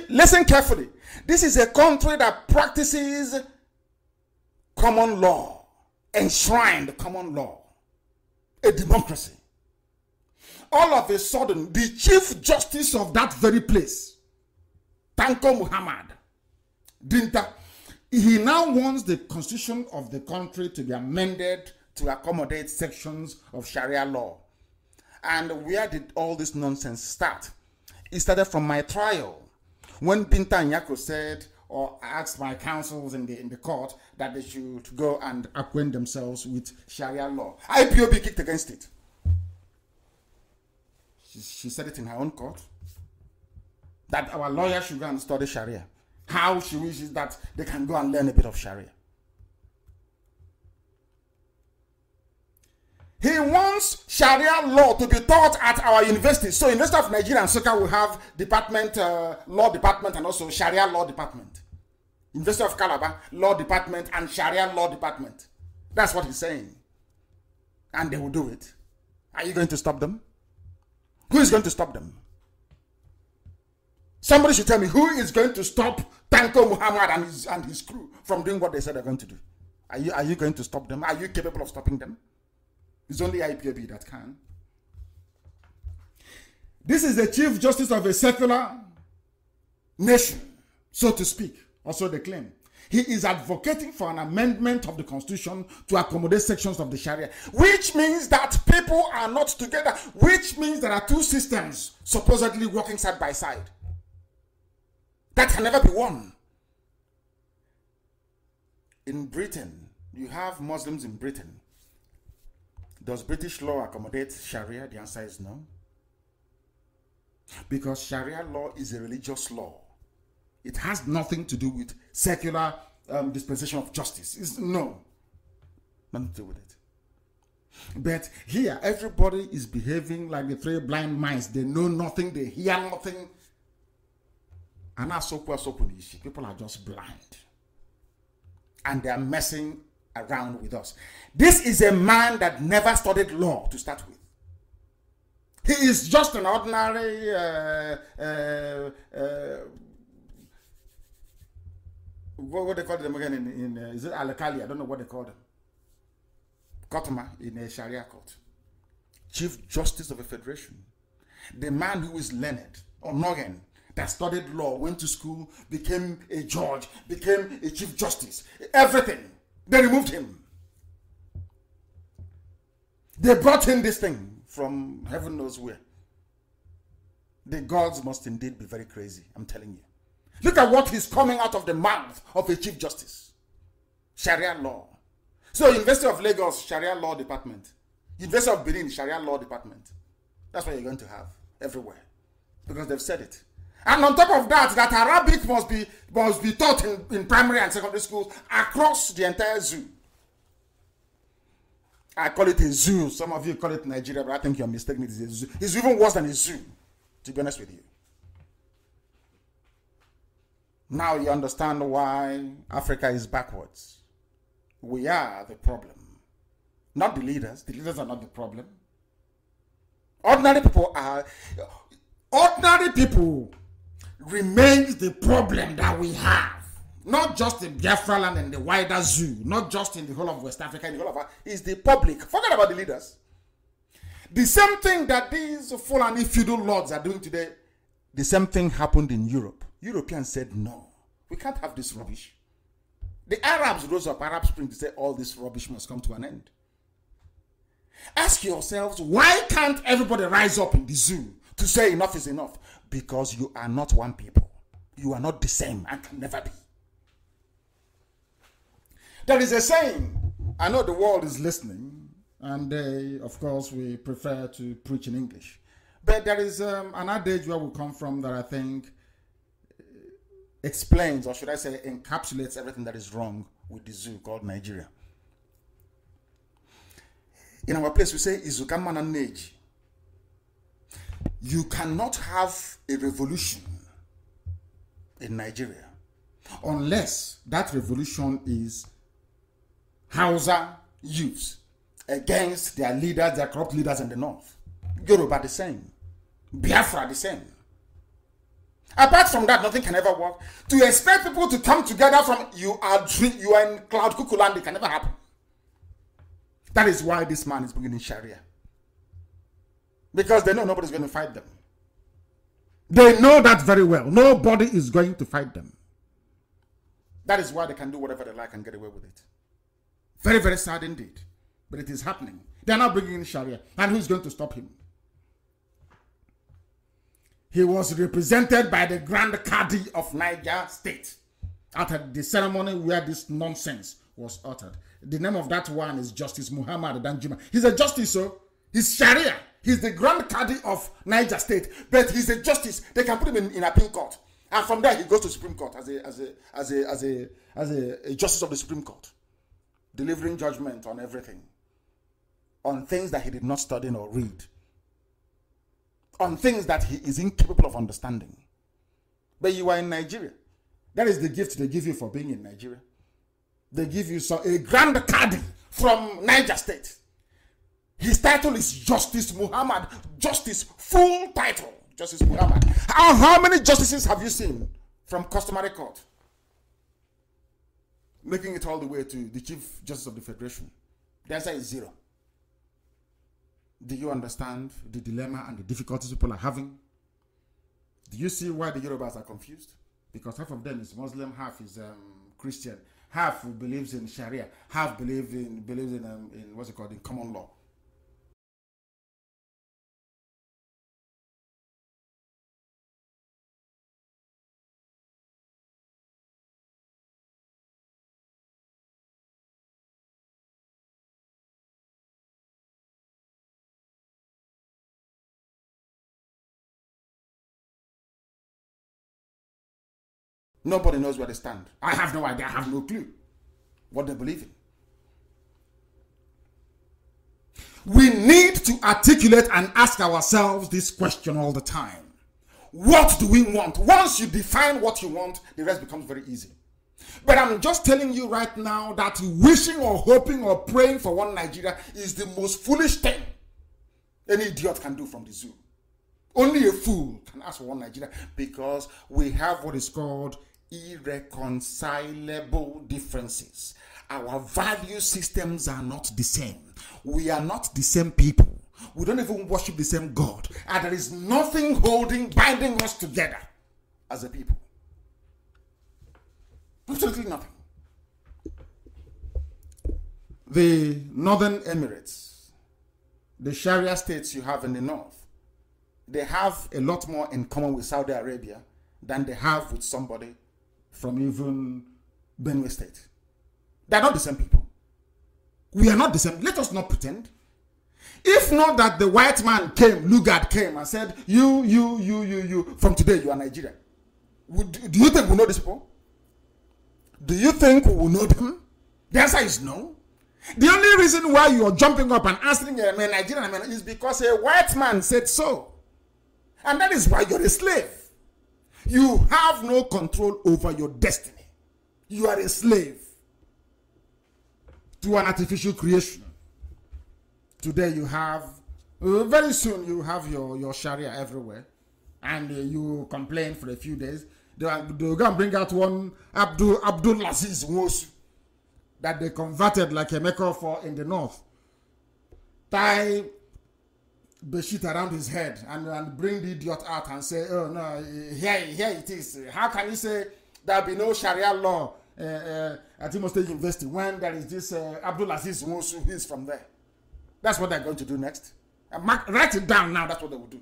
Listen carefully. This is a country that practices common law, enshrined common law, a democracy. All of a sudden, the Chief Justice of that very place, Tanko Muhammad, Dinta, he now wants the constitution of the country to be amended to accommodate sections of Sharia law. And where did all this nonsense start? It started from my trial, when Binta Nyako said or asked my counsels in the court that they should go and acquaint themselves with Sharia law. IPOB kicked against it. She said it in her own court, that our lawyers should go and study Sharia. How she wishes that they can go and learn a bit of Sharia. He wants Sharia law to be taught at our universities. So University of Nigeria and Nsukka will have department, law department, and also Sharia law department. University of Calabar, law department and Sharia law department. That's what he's saying. And they will do it. Are you going to stop them? Who is going to stop them? Somebody should tell me who is going to stop Tanko Muhammad and his crew from doing what they said they're going to do. Are you going to stop them? Are you capable of stopping them? It's only IPOB that can. This is the Chief Justice of a secular nation, so to speak, or so they claim. He is advocating for an amendment of the constitution to accommodate sections of the Sharia, which means that people are not together, which means there are two systems supposedly working side by side. That can never be one. In Britain, you have Muslims in Britain. Does British law accommodate Sharia? The answer is no. Because Sharia law is a religious law. It has nothing to do with secular dispensation of justice. No. Nothing to do with it. But here, everybody is behaving like the three blind mice. They know nothing, they hear nothing. And people are just blind. And they are messing around with us. This is a man that never studied law to start with. He is just an ordinary what they call them again in is it Alakali? I don't know what they call them. Kotoma in a Sharia court. Chief Justice of a Federation. The man who is learned, or Nogan, that studied law, went to school, became a judge, became a Chief Justice. Everything. They removed him. They brought in this thing from heaven knows where. the gods must indeed be very crazy, I'm telling you. Look at what is coming out of the mouth of a Chief Justice. Sharia law. So University of Lagos, Sharia law department. University of Benin, Sharia law department. That's what you're going to have everywhere. Because they've said it. And on top of that, that Arabic must be taught in primary and secondary schools across the entire zoo. I call it a zoo. Some of you call it Nigeria, but I think you're mistaken. It is a zoo. It's even worse than a zoo, to be honest with you. Now you understand why Africa is backwards. We are the problem. Not the leaders. The leaders are not the problem. Ordinary people remains the problem that we have. Not just in Biafra land and the wider zoo. Not just in the whole of West Africa. In the whole of Africa. It's the public. Forget about the leaders. The same thing that these Fulani feudal lords are doing today, the same thing happened in Europe. Europeans said, no, we can't have this rubbish. The Arabs rose up, Arab Spring, to say all this rubbish must come to an end. Ask yourselves, why can't everybody rise up in the zoo to say enough is enough? Because you are not one people. You are not the same and can never be. There is a saying, I know the world is listening, and they, of course, we prefer to preach in English. But there is an adage where we come from that I think explains, or should I say, encapsulates everything that is wrong with the zoo called Nigeria. In our place, we say, Izukamana Neji. You cannot have a revolution in Nigeria unless that revolution is Hausa youths against their leaders, their corrupt leaders in the north. Yoruba the same. Biafra the same. Apart from that, nothing can ever work. To expect people to come together from you are in cloud cuckoo land, it can never happen. That is why this man is bringing Sharia. Because they know nobody's going to fight them. They know that very well. Nobody is going to fight them. That is why they can do whatever they like and get away with it. Very, very sad indeed. But it is happening. They are now bringing in Sharia. And who's going to stop him? He was represented by the Grand Qadi of Niger State at the ceremony where this nonsense was uttered. The name of that one is Justice Muhammad Danjuma. He's a justice, so he's Sharia. He's the Grand Qadi of Niger State, but he's a justice. They can put him in a appeal court, and from there he goes to Supreme Court as a justice of the Supreme Court, delivering judgment on everything, on things that he did not study or read, on things that he is incapable of understanding. But you are in Nigeria. That is the gift they give you for being in Nigeria. They give you a Grand Qadi from Niger State. His title is Justice Muhammad. Justice, full title, Justice Muhammad. How many justices have you seen from customary court? Making it all the way to the Chief Justice of the Federation. The answer is 0. Do you understand the dilemma and the difficulties people are having? Do you see why the Yorubas are confused? Because half of them is Muslim, half is Christian, half believes in Sharia, half believes in what's it called, in common law. Nobody knows where they stand. I have no idea. I have no clue what they believe in. We need to articulate and ask ourselves this question all the time. What do we want? Once you define what you want, the rest becomes very easy. But I'm just telling you right now that wishing or hoping or praying for one Nigeria is the most foolish thing any idiot can do from the zoo. Only a fool can ask for one Nigeria, because we have what is called irreconcilable differences. Our value systems are not the same. We are not the same people. We don't even worship the same God. And there is nothing binding us together as a people. Absolutely nothing. The Northern Emirates, the Sharia states you have in the north, they have a lot more in common with Saudi Arabia than they have with somebody from even Benue State. They're not the same people. We are not the same. Let us not pretend. If not that the white man came, Lugard came and said, you, from today you are Nigerian. Do you think we know these people? Do you think we will know them? The answer is no. The only reason why you are jumping up and answering a Nigerian is because a white man said so. And that is why you're a slave. You have no control over your destiny. You are a slave to an artificial creation. Today you have, very soon you have your Sharia everywhere. And you complain for a few days. They'll go and bring out one Abdul Aziz Wosu that they converted like a maker for in the north. Tie the shit around his head and bring the idiot out and say, oh no, here it is. How can you say there'll be no Sharia law at Imo State University when there is this Abdul Aziz Wosu who is from there? That's what they're going to do next. Write it down now, that's what they will do.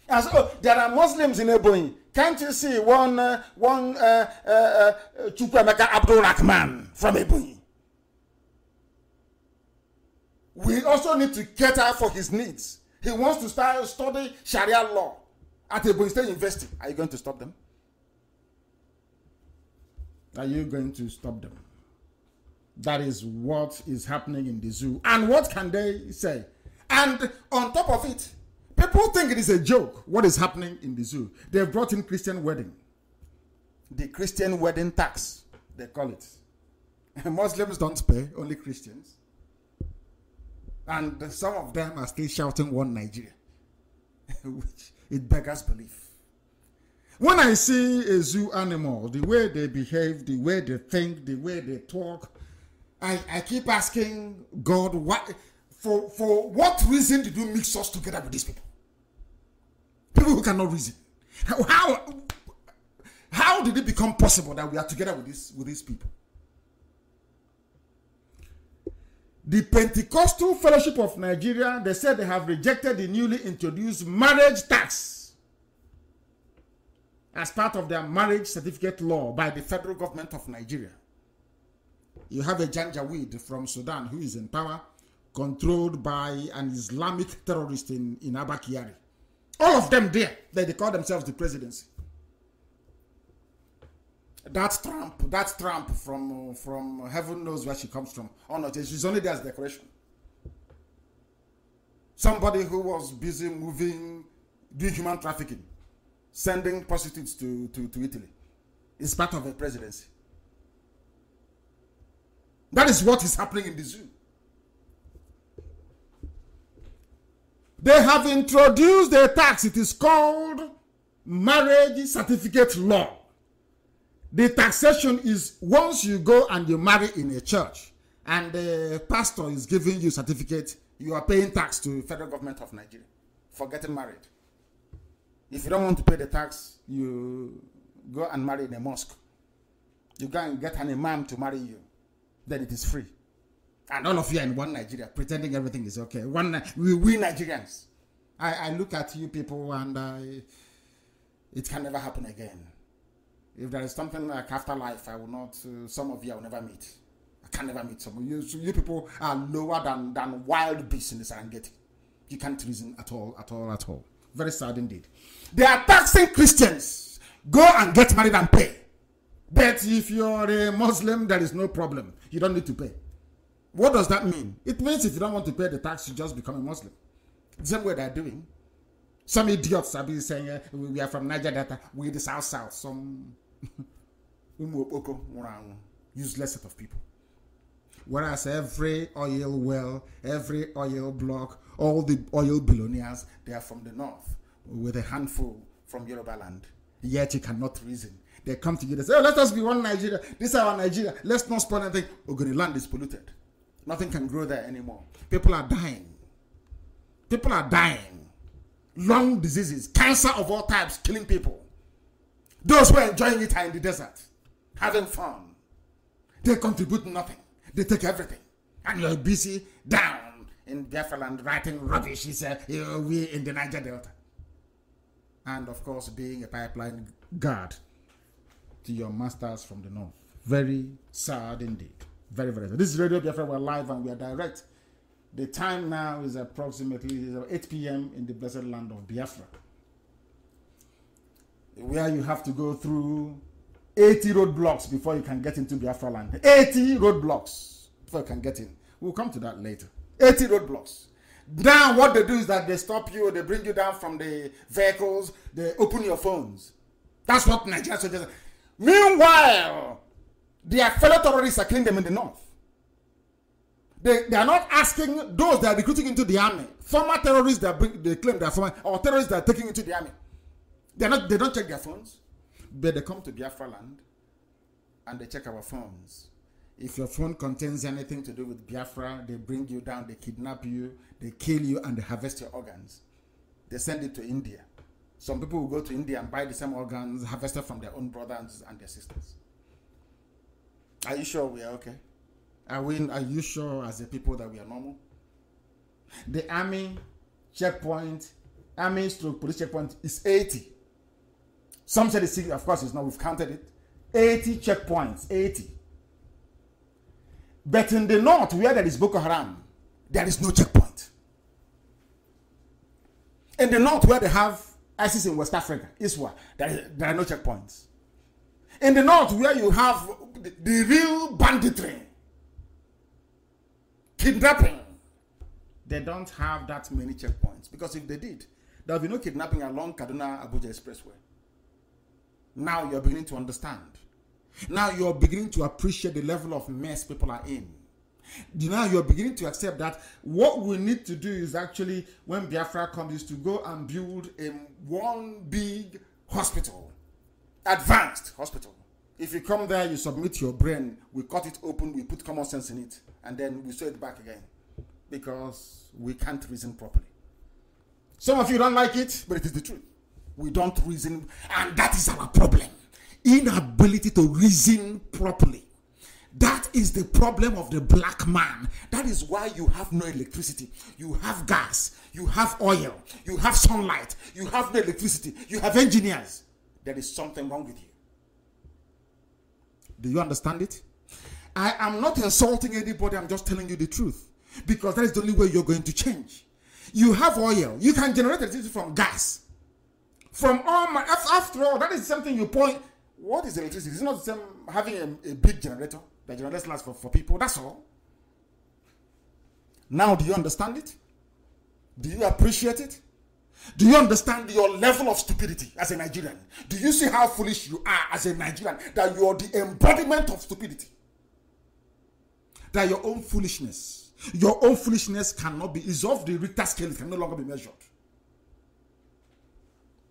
And so there are Muslims in Ebonyi. Can't you see one Chukwemeka Abdul Rahman from Ebonyi? We also need to cater for his needs. He wants to start study Sharia law at Ebonyi State University. Are you going to stop them? Are you going to stop them? That is what is happening in the zoo. And what can they say? And on top of it, people think it is a joke what is happening in the zoo. They've brought in Christian wedding. The Christian wedding tax, they call it. Muslims don't pay, only Christians. And some of them are still shouting one Nigeria, which it beggars belief. When I see a zoo animal, the way they behave, the way they think, the way they talk, I keep asking God, for what reason did you mix us together with these people? People who cannot reason. How did it become possible that we are together with these people? The Pentecostal Fellowship of Nigeria, they said they have rejected the newly introduced marriage tax as part of their marriage certificate law by the federal government of Nigeria. You have a Janjaweed from Sudan who is in power, controlled by an Islamic terrorist in Abba Kyari. All of them there, they call themselves the presidency. That's Trump from heaven knows where she comes from. Oh no, she's only there as decoration. Somebody who was busy doing human trafficking, sending prostitutes to Italy, is part of a presidency. That is what is happening in the zoo. They have introduced a tax. It is called marriage certificate law. The taxation is once you go and you marry in a church and the pastor is giving you certificate, you are paying tax to the federal government of Nigeria for getting married. If you don't want to pay the tax, you go and marry in a mosque. You go and get an imam to marry you. Then it is free. And all of you are in one Nigeria, pretending everything is okay. We Nigerians. I look at you people and it can never happen again. If there is something like afterlife, I will not, some of you I will never meet. I can never meet some of you. You people are lower than wild beasts in the Serengeti. You can't reason at all. Very sad indeed. They are taxing Christians. Go and get married and pay. But if you're a Muslim, there is no problem. You don't need to pay. What does that mean? It means if you don't want to pay the tax, you just become a Muslim. The same way they're doing. Some idiots have been saying, we are from Niger Delta, we the South. Some useless set of people. Whereas every oil well, every oil block, all the oil billionaires, they are from the north, with a handful from Yoruba land. Yet you cannot reason. They come together and say, oh, let us be one Nigeria. This is our Nigeria. Let's not spoil anything. Ogoni land is polluted. Nothing can grow there anymore. People are dying. Lung diseases, cancer of all types, killing people. Those who are enjoying it are in the desert, having fun. They contribute nothing. They take everything. And you're busy down in Biafra land writing rubbish. He said, we in the Niger Delta. And of course, being a pipeline guard to your masters from the north. Very sad indeed. Very, very sad. This is Radio Biafra. We're live and we are direct. The time now is approximately 8 p.m. in the blessed land of Biafra, where you have to go through 80 roadblocks before you can get into Biafra land. 80 roadblocks before you can get in. We'll come to that later. 80 roadblocks. Now what they do is that they stop you, they bring you down from the vehicles, they open your phones. That's what Nigerian soldiers are. Meanwhile, their fellow terrorists are killing them in the north. They are not asking those that are recruiting into the army, former terrorists that they claim they are former, or terrorists that are taking into the army. They don't check their phones, but they come to Biafra land and they check our phones. If your phone contains anything to do with Biafra, they bring you down, they kidnap you, they kill you, and they harvest your organs. They send it to India. Some people will go to India and buy the same organs harvested from their own brothers and their sisters. Are you sure we are okay? Are you sure as a people that we are normal? The army checkpoint, police checkpoint is 80. Some say it's 60, of course it's not, we've counted it. 80 checkpoints, 80. But in the north, where there is Boko Haram, there is no checkpoint. In the north, where they have ISIS in West Africa, ISWA, there are no checkpoints. In the north, where you have the real banditry, kidnapping, they don't have that many checkpoints. Because if they did, there will be no kidnapping along Kaduna-Abuja Expressway. Now you're beginning to understand. Now you're beginning to appreciate the level of mess people are in. Now you're beginning to accept that what we need to do is actually, when Biafra comes, is to go and build one big hospital. Advanced hospital. If you come there, you submit your brain, we cut it open, we put common sense in it, and then we sew it back again. Because we can't reason properly. Some of you don't like it, but it is the truth. We don't reason, and that is our problem. Inability to reason properly. That is the problem of the black man. That is why you have no electricity. You have gas. You have oil. You have sunlight. You have no electricity. You have engineers. There is something wrong with you. Do you understand it? I am not insulting anybody. I'm just telling you the truth. Because that is the only way you're going to change. You have oil. You can generate electricity from gas. From all my... After all, that is something you point... What is electricity? It's not the same having a big generator. The generator lasts for people. That's all. Now, do you understand it? Do you appreciate it? Do you understand your level of stupidity as a Nigerian? Do you see how foolish you are as a Nigerian? That you are the embodiment of stupidity. That your own foolishness cannot be, is off the Richter scale. It can no longer be measured.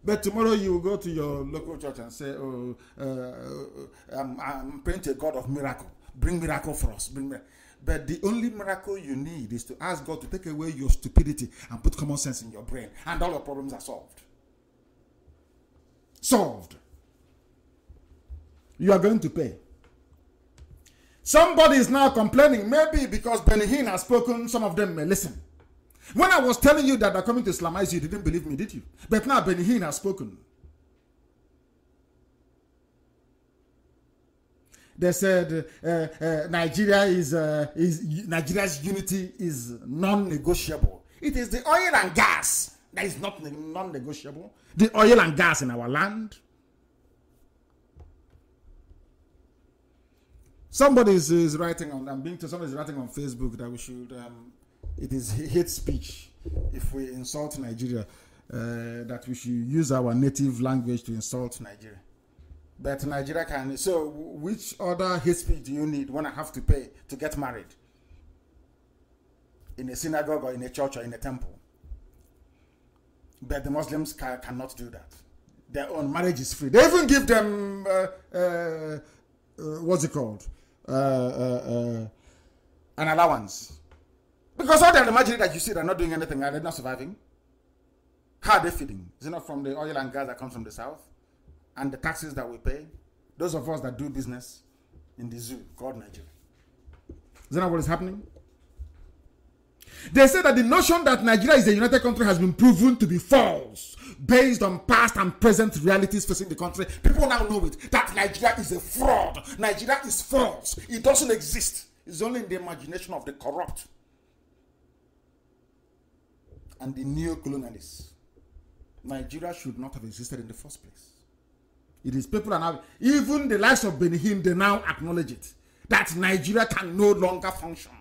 But tomorrow you will go to your local church and say, oh, I'm praying to a God of miracle. Bring miracle for us. But the only miracle you need is to ask God to take away your stupidity and put common sense in your brain. And all your problems are solved. Solved. You are going to pay. Somebody is now complaining, maybe because Benny Hinn has spoken, some of them may listen. When I was telling you that they're coming to Islamize you, didn't believe me, did you? But now Benny Hinn has spoken. They said Nigeria's unity is non-negotiable. It is the oil and gas that is not non-negotiable. The oil and gas in our land. Somebody is writing on. Somebody is writing on Facebook that we should. It is hate speech if we insult Nigeria. That we should use our native language to insult Nigeria. But Nigeria can. So, which other hate speech do you need when I have to pay to get married? In a synagogue or in a church or in a temple. But the Muslims cannot do that. Their own marriage is free. They even give them what's it called? An allowance. Because all they're imagining that you see they're not doing anything, they're not surviving. How are they feeding? Is it not from the oil and gas that comes from the south? And the taxes that we pay? Those of us that do business in the zoo called Nigeria. Is that not what is happening? They say that the notion that Nigeria is a united country has been proven to be false based on past and present realities facing the country. People now know it, that Nigeria is a fraud. Nigeria is false. It doesn't exist. It's only in the imagination of the corrupt and the neo-colonialists. Nigeria should not have existed in the first place. It is people are now, even the likes of Benin, they now acknowledge it, that Nigeria can no longer function.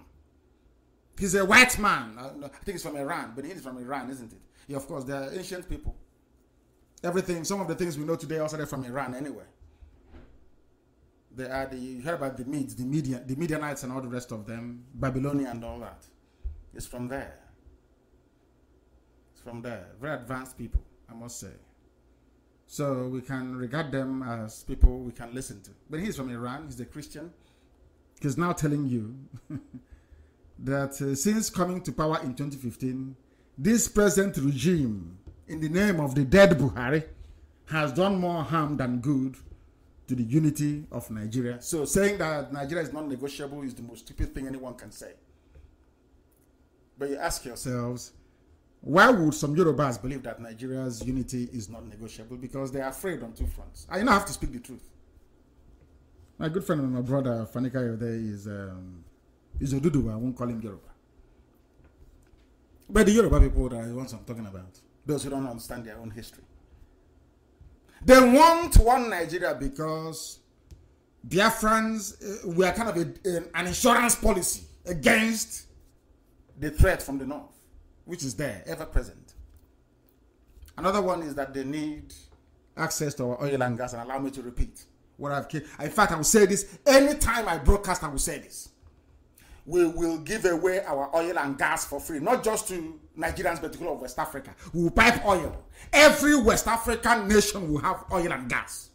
He's a white man. I think he's from Iran. Benin is from Iran, isn't it? Yeah, of course, they are ancient people. Everything, some of the things we know today also they're from Iran anyway. They are you heard about the Medes, the Midianites and all the rest of them, Babylonia and all that. It's from there. It's from there. Very advanced people, I must say. So we can regard them as people we can listen to. But he's from Iran, he's a Christian. He's now telling you that since coming to power in 2015, this present regime, in the name of the dead Buhari, has done more harm than good to the unity of Nigeria. So saying that Nigeria is non-negotiable is the most stupid thing anyone can say. But you ask yourselves, why would some Yorubas believe that Nigeria's unity is not negotiable? Because they are afraid on two fronts. I now have to speak the truth. My good friend and my brother, Fanika Yode, is Oduduwa. I won't call him Yoruba. But the Yoruba people that are the ones I'm talking about, those who don't understand their own history. They want one Nigeria because Biafrans, we are kind of an insurance policy against the threat from the north, which is there, ever present. Another one is that they need access to our oil and gas, and allow me to repeat what in fact, I will say this anytime I broadcast. I will say this: we will give away our oil and gas for free, not just to Nigerians, but to all of West Africa. We will pipe oil. Every West African nation will have oil and gas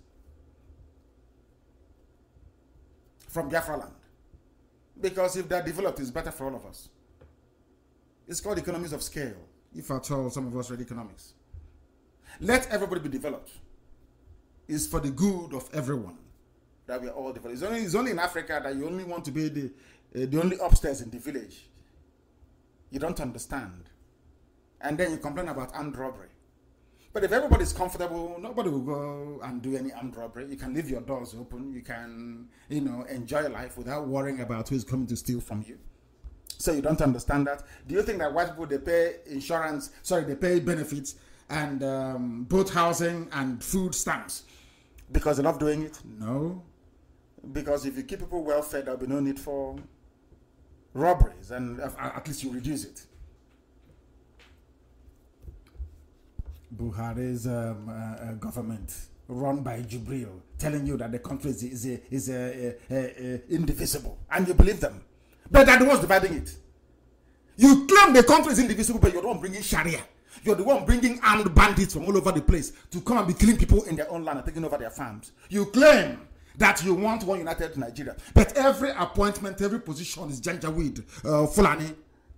from Biafra land, because if they're developed, it's better for all of us. It's called economies of scale. If at all, some of us read economics. Let everybody be developed. It's for the good of everyone that we are all developed. It's only in Africa that you only want to be the only upstairs in the village. You don't understand. And then you complain about armed robbery. But if everybody is comfortable, nobody will go and do any armed robbery. You can leave your doors open. You can, enjoy life without worrying about who is coming to steal from you. So you don't understand that? Do you think that white people, they pay insurance, they pay benefits and both housing and food stamps because they love doing it? No. Because if you keep people well fed, there'll be no need for robberies, and at least you reduce it. Buhari's government, run by Jibril, telling you that the country is indivisible, and you believe them. But they're the ones dividing it. You claim the country is indivisible, but you're the one bringing Sharia. You're the one bringing armed bandits from all over the place to come and be killing people in their own land and taking over their farms. You claim that you want one united Nigeria, but every appointment, every position is Janjaweed, Fulani,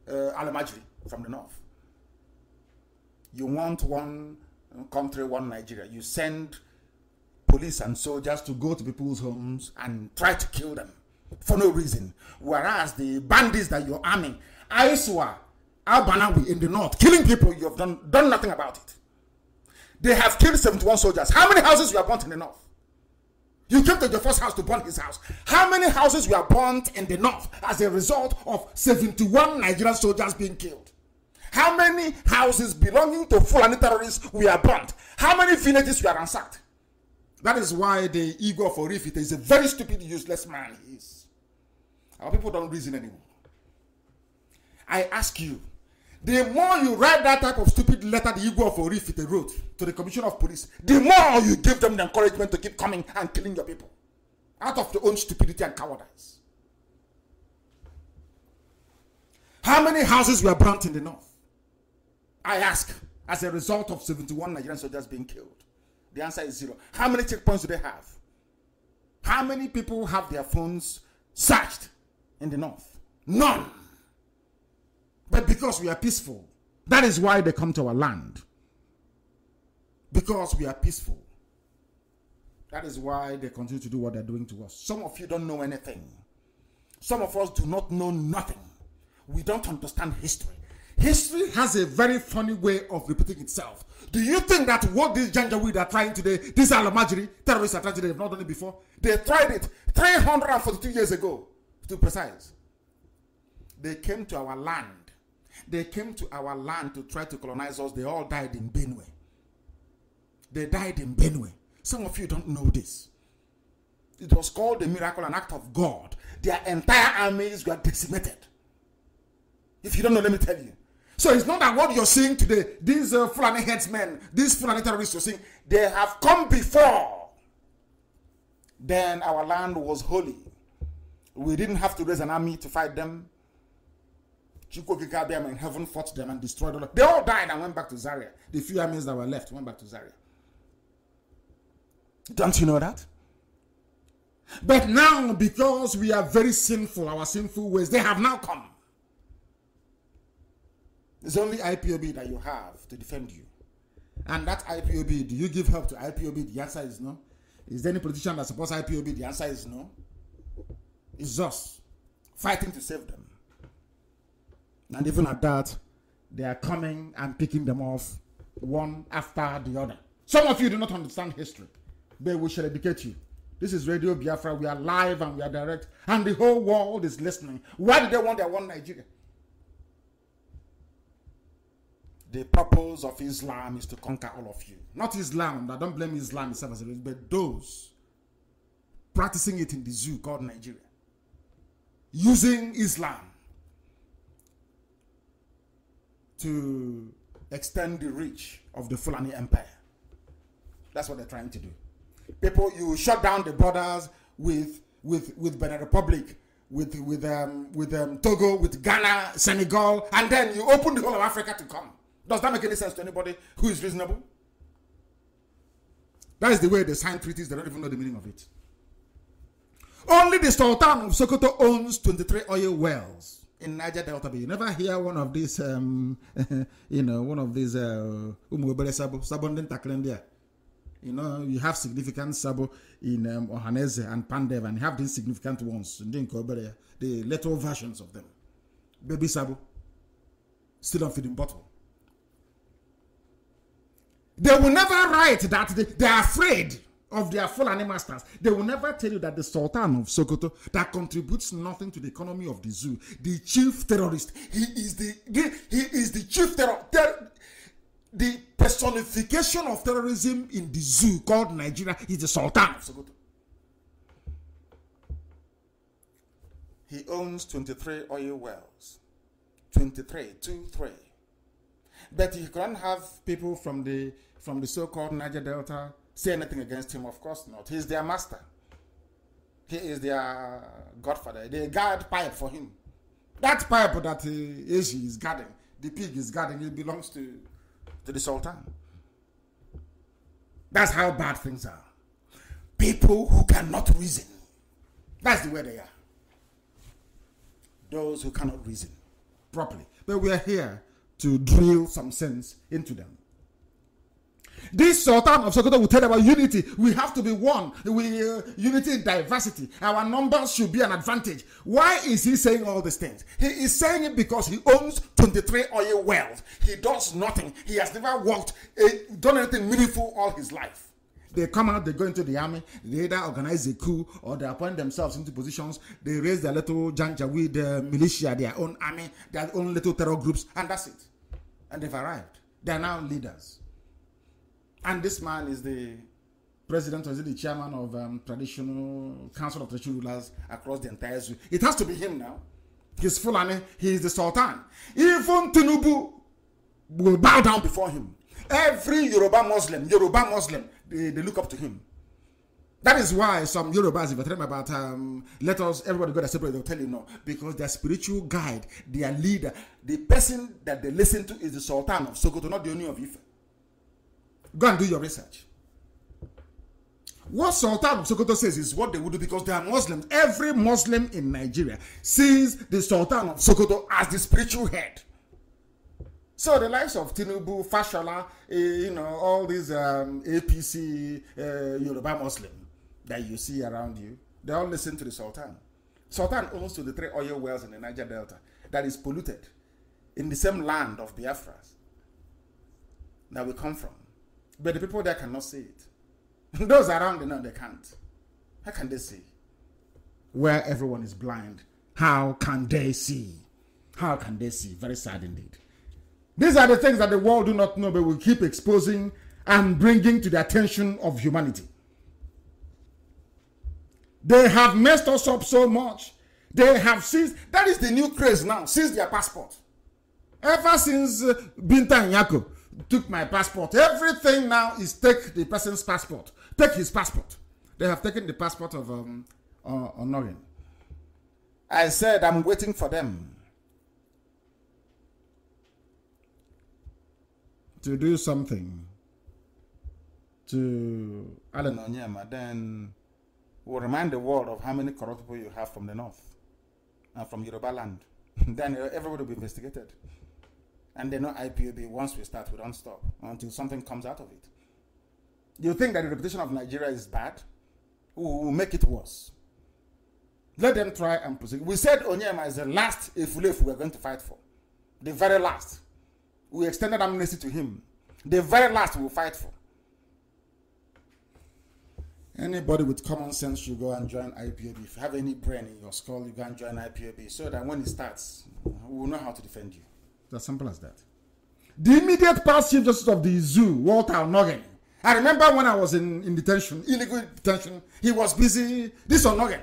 Alamajri from the north. You want one country, one Nigeria. You send police and soldiers to go to people's homes and try to kill them for no reason. Whereas the bandits that you're arming, Aiswa, Al-Banawi in the north, killing people, you have done nothing about it. They have killed 71 soldiers. How many houses were burnt in the north? You came to the first house to burn his house. How many houses were burnt in the north as a result of 71 Nigerian soldiers being killed? How many houses belonging to Fulani terrorists were burnt? How many villages were ransacked? That is why the ego of Orifite is a very stupid, useless man he is. Our people don't reason anymore. I ask you, the more you write that type of stupid letter the ego of Orifite wrote to the Commissioner of Police, the more you give them the encouragement to keep coming and killing your people out of their own stupidity and cowardice. How many houses were burnt in the north? I ask, as a result of 71 Nigerian soldiers being killed. The answer is 0. How many checkpoints do they have? How many people have their phones searched in the north? None. But because we are peaceful, that is why they come to our land. Because we are peaceful. That is why they continue to do what they're doing to us. Some of you don't know anything. Some of us do not know nothing. We don't understand history. History has a very funny way of repeating itself. Do you think that what these Janjaweed are trying today, these Al-Majri terrorists are trying today, they've not done it before? They tried it 342 years ago, to be precise. They came to our land. They came to our land to try to colonize us. They all died in Benue. They died in Benue. Some of you don't know this. It was called a miracle, an act of God. Their entire armies were decimated. If you don't know, let me tell you. So it's not that what you're seeing today, these Fulani headsmen, these Fulani terrorists you're seeing, they have come before. Then our land was holy. We didn't have to raise an army to fight them. Them in heaven fought them and destroyed all of them. They all died and went back to Zaria. The few armies that were left went back to Zaria. Don't you know that? But now, because we are very sinful, our sinful ways, they have now come. It's only IPOB that you have to defend you. And that IPOB, do you give help to IPOB? The answer is no. Is there any politician that supports IPOB? The answer is no. It's just fighting to save them. And even at that, they are coming and picking them off one after the other. Some of you do not understand history, but we shall educate you. This is Radio Biafra. We are live and we are direct, and the whole world is listening. Why do they want their one Nigeria? The purpose of Islam is to conquer all of you. Not Islam. I don't blame Islam itself as a religion, but those practicing it in the zoo called Nigeria. Using Islam to extend the reach of the Fulani Empire. That's what they're trying to do. People, you shut down the borders with Benin Republic, with Togo, with Ghana, Senegal, and then you open the whole of Africa to come. Does that make any sense to anybody who is reasonable? That is the way they sign treaties. They don't even know the meaning of it. Only the Sultan of Sokoto owns 23 oil wells in Niger Delta. But you never hear one of these, one of these Sabondin Taklendia. You know, you have significant Sabo in Ohanese and Pandev, and you have these significant ones in the little versions of them. Baby Sabo, still on feeding bottle. They will never write that they are afraid of their Fulani masters. They will never tell you that the Sultan of Sokoto, that contributes nothing to the economy of the zoo, the chief terrorist, he is the chief the personification of terrorism in the zoo called Nigeria is the Sultan of Sokoto. He owns 23 oil wells. 23. But he can't have people from the so-called Niger Delta say anything against him. Of course not. He's their master. He is their godfather. They guard pipe for him. That pipe that Ashi is guarding, the pig is guarding, it belongs to the Sultan. That's how bad things are. People who cannot reason. That's the way they are. Those who cannot reason properly. But we are here to drill some sense into them. This Sultan of Sokoto will tell about unity. We have to be one. Unity in diversity. Our numbers should be an advantage. Why is he saying all these things? He is saying it because he owns 23 oil wells. He does nothing. He has never done anything meaningful all his life. They come out, they go into the army, they either organize a coup or they appoint themselves into positions. They raise their little Janjaweed militia, their own army, their own little terror groups, and that's it. And they've arrived. They are now leaders. And this man is the president, or is it the chairman of traditional council of traditional rulers across the entire zoo. It has to be him now. He's Fulani. He is the Sultan. Even Tinubu will bow down before him. Every Yoruba Muslim, they look up to him. That is why some Yorubas, if you tell them about let us, everybody go to separate, they'll tell you no. Because their spiritual guide, their leader, the person that they listen to is the Sultan of Sokoto, not the Oni of Ife. Go and do your research. What Sultan of Sokoto says is what they would do, because they are Muslims. Every Muslim in Nigeria sees the Sultan of Sokoto as the spiritual head. So the likes of Tinubu, Fashola, all these APC Yoruba Muslim that you see around you, they all listen to the Sultan. Sultan owns 23 oil wells in the Niger Delta that is polluted. in the same land of Biafra that we come from. But the people there cannot see it. Those around, they can't. How can they see? Where everyone is blind, how can they see? How can they see? Very sad indeed. These are the things that the world do not know, but we keep exposing and bringing to the attention of humanity. They have messed us up so much. They have seized, that is the new craze now, seized their passport. Ever since Binta and Yako took my passport, everything now is take the person's passport. Take his passport. They have taken the passport of Nnamdi. I said I'm waiting for them to do something to Alan Onyema, then we'll remind the world of how many corrupt people you have from the north and from Yoruba land. Then everybody will be investigated. And they know IPOB, once we start, we don't stop until something comes out of it. You think that the reputation of Nigeria is bad? We will make it worse. Let them try and proceed. We said Onyema is the last Efulefu we're going to fight for. The very last. We extended amnesty to him. The very last we'll fight for. Anybody with common sense should go and join IPOB. If you have any brain in your skull, you go and join IPOB so that when it starts, we will know how to defend you. It's as simple as that. The immediate past Chief Justice of the zoo, Walter Onnoghen. I remember when I was in detention, illegal detention, he was busy, this Onnoghen,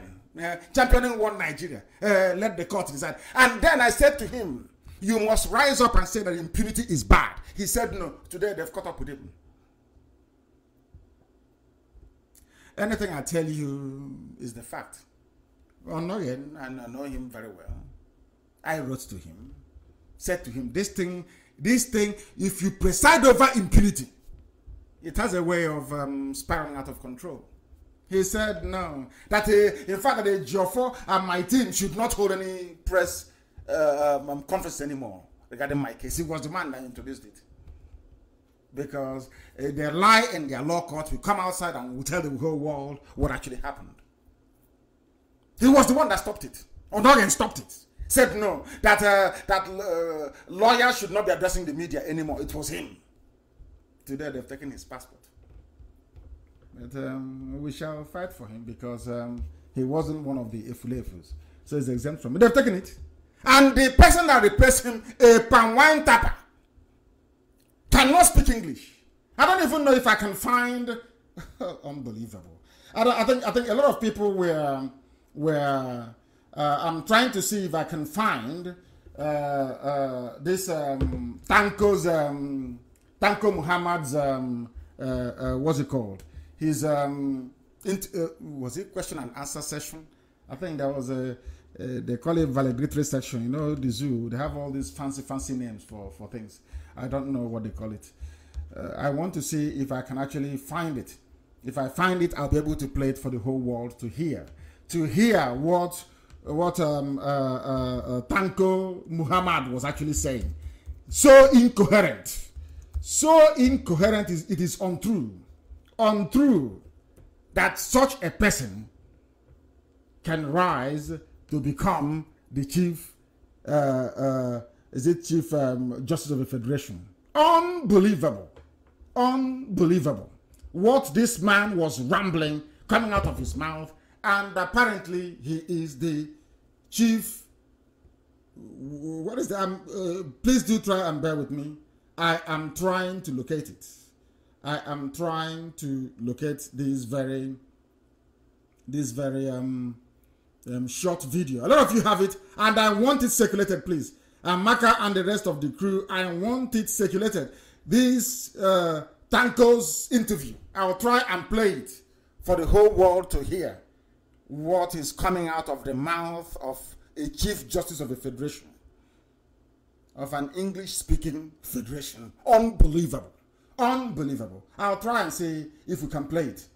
championing one Nigeria, let the court decide. And then I said to him, you must rise up and say that impunity is bad. He said no. Today they've caught up with him. Anything I tell you is the fact. Onnoghen, and I know him very well, I wrote to him, said to him, this thing, if you preside over impunity, it has a way of spiraling out of control. He said no, that in fact that Geoffrey and my team should not hold any press conference anymore regarding my case. He was the man that introduced it. Because they lie in their law court, will come outside and will tell the whole world what actually happened. He was the one that stopped it. Onnoghen stopped it. Said no, that lawyers should not be addressing the media anymore. It was him. Today they've taken his passport. But we shall fight for him because he wasn't one of the Efulefus. So he's exempt from it. They've taken it. And the person that replaced him, a Panwine Tapa, cannot speak English. I don't even know if I can find unbelievable. I think a lot of people were I'm trying to see if I can find this Tanko Muhammad's what's it called? His was it question and answer session? I think there was a they call it valedictory section. You know, the zoo, they have all these fancy names for things. I don't know what they call it. I want to see if I can actually find it. If I find it, I'll be able to play it for the whole world to hear. To hear what Tanko Muhammad was actually saying. So incoherent. So incoherent, it is untrue. Untrue that such a person can rise to become the chief Chief Justice of the Federation. Unbelievable. Unbelievable. What this man was rambling coming out of his mouth, and apparently he is the chief. What is that? Please do try and bear with me. I am trying to locate it. I am trying to locate this very short video. A lot of you have it, and I want it circulated, please. Maka and the rest of the crew, I want it circulated. This Tanko's interview, I'll try and play it for the whole world to hear what is coming out of the mouth of a Chief Justice of the Federation, of an English-speaking federation. Unbelievable. Unbelievable. I'll try and see if we can play it.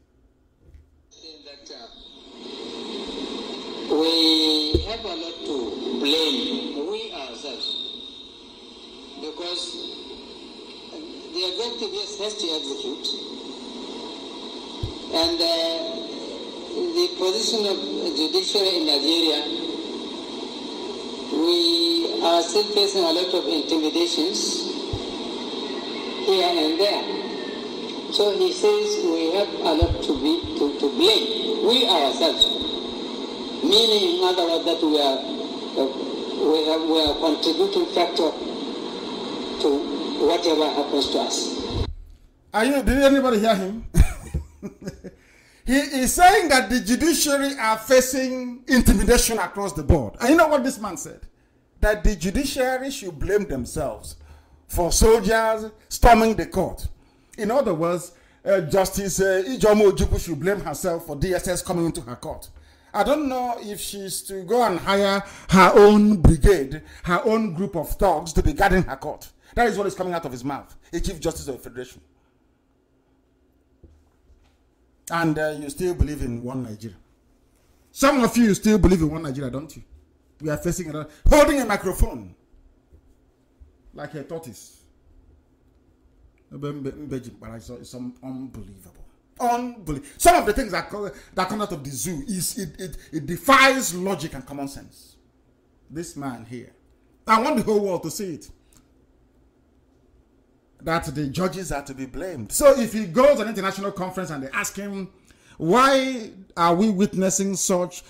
We have a lot to blame, we ourselves, because the executive has to execute, and the position of judiciary in Nigeria, we are still facing a lot of intimidations here and there. So he says we have a lot to blame, we ourselves, meaning in other words that we are contributing factor to whatever happens to us. Did anybody hear him? He is saying that the judiciary are facing intimidation across the board. And you know what this man said? That the judiciary should blame themselves for soldiers storming the court. In other words, Justice Ijomo Ojukwu should blame herself for DSS coming into her court. I don't know if she's to go and hire her own brigade, her own group of thugs to be guarding her court. That is what is coming out of his mouth, a Chief Justice of the Federation. And you still believe in one Nigeria. Some of you still believe in one Nigeria, don't you? We are facing another, holding a microphone like a tortoise. It's unbelievable. Unbelievable. Some of the things that come out of the zoo it defies logic and common sense. This man here, I want the whole world to see it. That the judges are to be blamed. So if he goes on an international conference and they ask him, why are we witnessing such,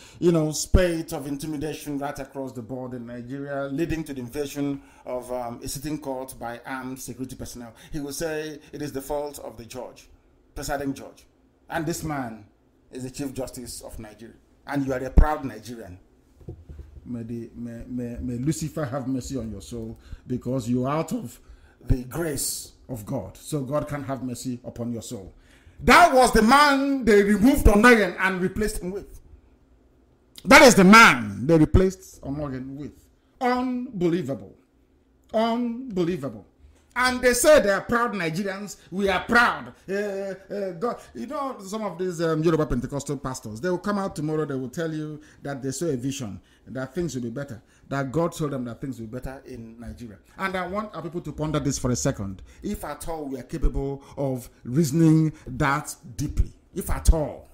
spate of intimidation right across the board in Nigeria, leading to the invasion of a sitting court by armed security personnel? He will say it is the fault of the judge, presiding judge. And this man is the Chief Justice of Nigeria. And you are a proud Nigerian. May Lucifer have mercy on your soul, because you are out of the grace of God. So God can have mercy upon your soul. That was the man they removed Onoyen and replaced him with. That is the man they replaced Onoyen with. Unbelievable. Unbelievable. And they say they are proud Nigerians. We are proud. God, some of these Yoruba Pentecostal pastors, they will come out tomorrow, they will tell you that they saw a vision, that things will be better, that God told them that things will be better in Nigeria. And I want our people to ponder this for a second. If at all we are capable of reasoning that deeply, if at all.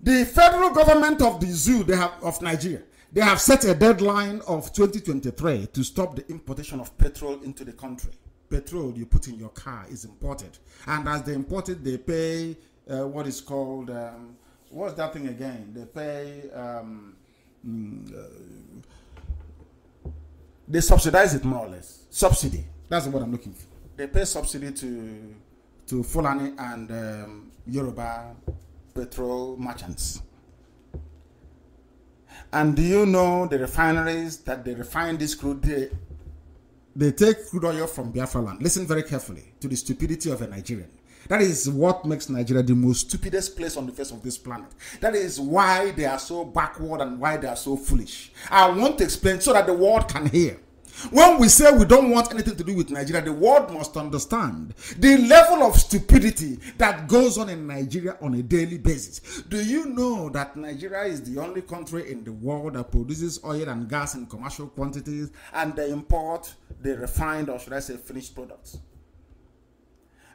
The federal government of the zoo of Nigeria, they have set a deadline of 2023 to stop the importation of petrol into the country. Petrol you put in your car is imported. And as they import it, they pay what is called, what's that thing again? They pay, they subsidize it more or less. Subsidy. That's what I'm looking for. They pay subsidy to Fulani and Yoruba petrol merchants. And do you know the refineries that they refine this crude? They take crude oil from Biafra land. Listen very carefully to the stupidity of a Nigerian. That is what makes Nigeria the most stupidest place on the face of this planet. That is why they are so backward and why they are so foolish. I want to explain so that the world can hear. When we say we don't want anything to do with Nigeria, the world must understand the level of stupidity that goes on in Nigeria on a daily basis. Do you know that Nigeria is the only country in the world that produces oil and gas in commercial quantities, and they import the refined, or should I say finished products?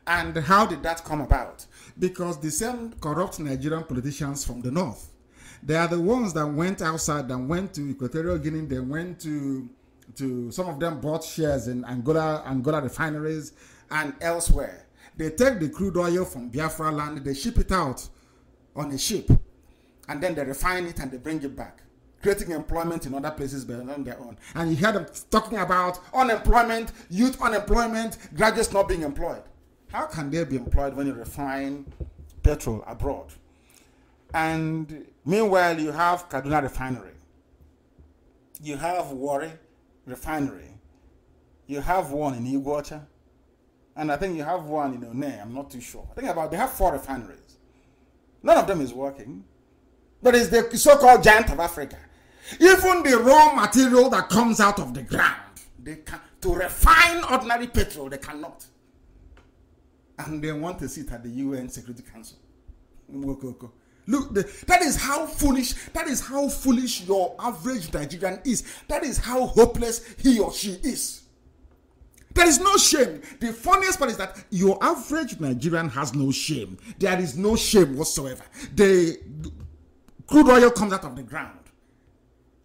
And how did that come about? Because the same corrupt Nigerian politicians from the north, they are the ones that went outside, that went to Equatorial Guinea, they went to some of them bought shares in Angola refineries and elsewhere. They take the crude oil from Biafra land, they ship it out on a ship, and then they refine it and they bring it back, creating employment in other places but on their own. And you hear them talking about unemployment, youth unemployment, graduates not being employed. How can they be employed when you refine petrol abroad? And meanwhile, you have Kaduna refinery, you have Warri refinery, you have one in Iguacha, and I think you have one in One. I'm not too sure. They have 4 refineries. None of them is working, but it's the so-called giant of Africa. Even the raw material that comes out of the ground, to refine ordinary petrol, they cannot. And they want a seat at the UN Security Council. Look, that is how foolish your average Nigerian is. That is how hopeless he or she is. There is no shame. The funniest part is that your average Nigerian has no shame. There is no shame whatsoever. The crude oil comes out of the ground.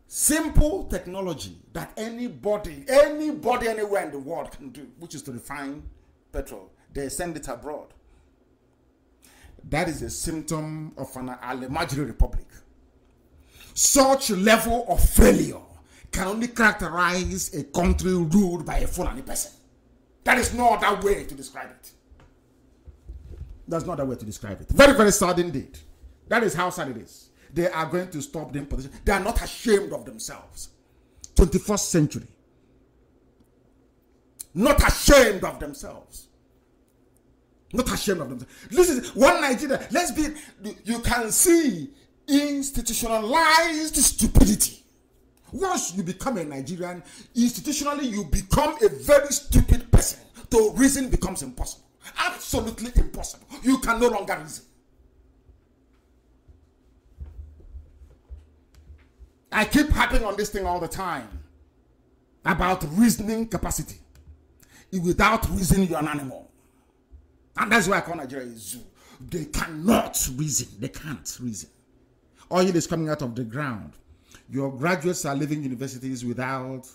simple technology that anybody anywhere in the world can do, which is to refine petrol. They send it abroad. That is a symptom of an imaginary republic. Such level of failure can only characterize a country ruled by a Fulani person. That is no other way to describe it. There's no other way to describe it. Very, very sad indeed. That is how sad it is. They are going to stop the imposition. They are not ashamed of themselves. 21st century. Not ashamed of themselves. Not ashamed of themselves. This is one Nigeria. Let's be, you can see institutionalized stupidity. Once you become a Nigerian, institutionally you become a very stupid person. So reason becomes impossible. Absolutely impossible. You can no longer reason. I keep harping on this thing all the time about reasoning capacity. Without reason, you're an animal. And that's why I call Nigeria a zoo. They cannot reason. They can't reason. Oil is coming out of the ground. Your graduates are leaving universities without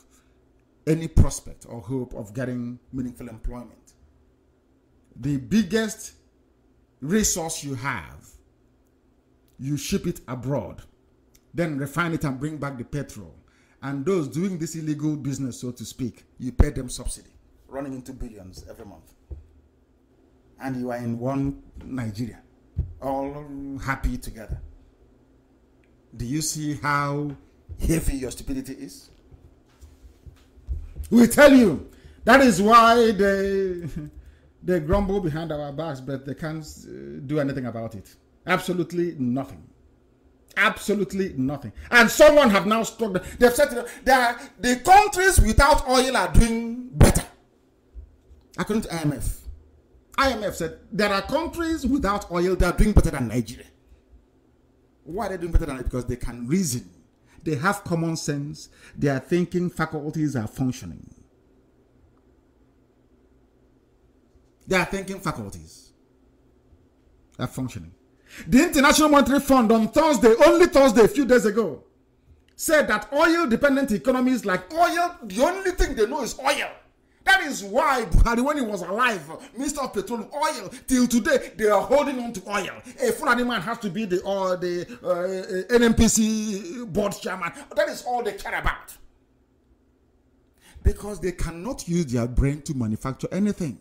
any prospect or hope of getting meaningful employment. The biggest resource you have, you ship it abroad, then refine it and bring back the petrol. And those doing this illegal business, so to speak, you pay them subsidy, running into billions every month. And you are in one Nigeria, all happy together. Do you see how heavy your stupidity is? We tell you, that is why they grumble behind our backs, but they can't do anything about it. Absolutely nothing. Absolutely nothing. And someone have now struck. They've said the countries without oil are doing better. According to IMF. IMF said there are countries without oil that are doing better than Nigeria. Why are they doing better than it? Because they can reason. They have common sense. Their thinking faculties are functioning. Their thinking faculties are functioning. The International Monetary Fund on Thursday, only Thursday, a few days ago, said that oil-dependent economies like oil, the only thing they know is oil. That is why Buhari, when he was alive, Minister of Petroleum, oil, till today, they are holding on to oil. A Fulani man has to be the N.M.K.C.A board chairman. That is all they care about. Because they cannot use their brain to manufacture anything.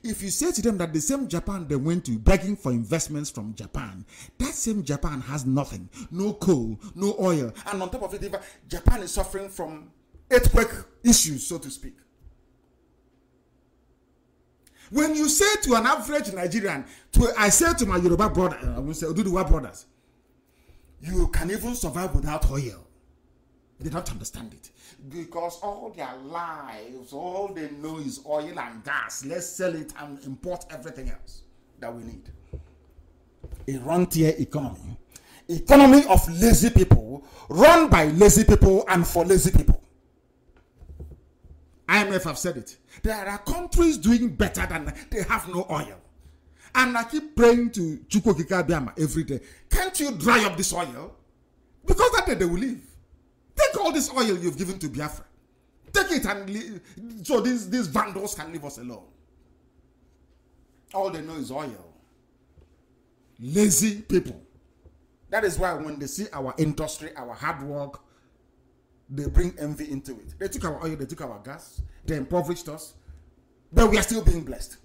If you say to them that the same Japan they went to begging for investments from Japan, that same Japan has nothing. No coal, no oil. And on top of it, Japan is suffering from earthquake issues, so to speak. When you say to an average Nigerian, I say to my Yoruba brother, I will say Oduduwa brothers, you can even survive without oil. They don't understand it. Because all their lives, all they know is oil and gas. Let's sell it and import everything else that we need. A rentier economy. Economy of lazy people, run by lazy people and for lazy people. IMF have said it. There are countries doing better than they have no oil. And I keep praying to Chukwokika Biama every day. Can't you dry up this oil? Because that day they will leave. Take all this oil you've given to Biafra. Take it and leave, so these vandals can leave us alone. All they know is oil. Lazy people. That is why when they see our industry, our hard work, they bring envy into it. They took our oil, they took our gas, they impoverished us, but we are still being blessed.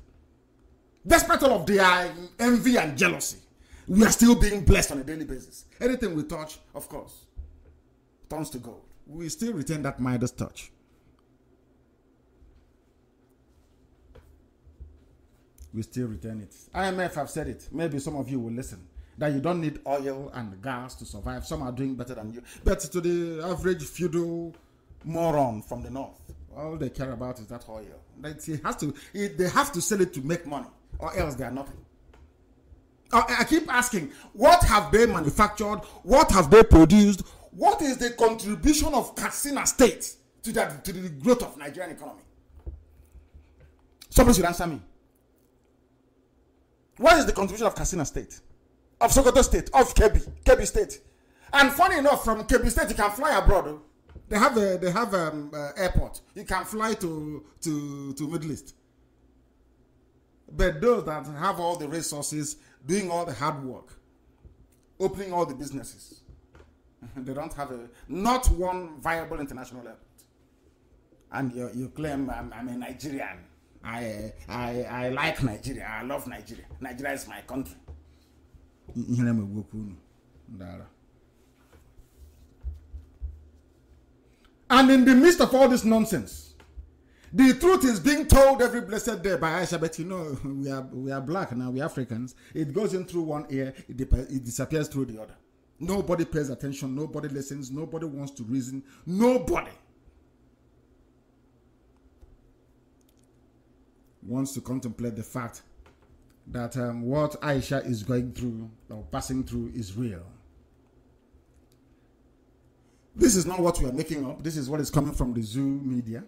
Despite all of their envy and jealousy, we are still being blessed on a daily basis. Anything we touch, of course, turns to gold. We still retain that Midas touch. We still retain it. IMF have said it. Maybe some of you will listen. That you don't need oil and gas to survive. Some are doing better than you. But to the average feudal moron from the north, all they care about is that oil. They have to sell it to make money, or else they are nothing. I keep asking, what have they manufactured? What have they produced? What is the contribution of Katsina State to the growth of Nigerian economy? Somebody should answer me. What is the contribution of Katsina State, of Sokoto State, of Kebbi State? And funny enough, from Kebbi State, you can fly abroad. They have airport. You can fly to Middle East. But those that have all the resources, doing all the hard work, opening all the businesses, they don't have not one viable international airport. And you claim I'm a Nigerian. I like Nigeria. I love Nigeria. Nigeria is my country. And in the midst of all this nonsense, the truth is being told every blessed day by Aisha. But you know, we are black now. We are Africans. It goes in through one ear, it disappears through the other. Nobody pays attention. Nobody listens. Nobody wants to reason. Nobody wants to contemplate the fact that what Aisha is going through or passing through is real. This is not what we are making up. This is what is coming from the Zoo media.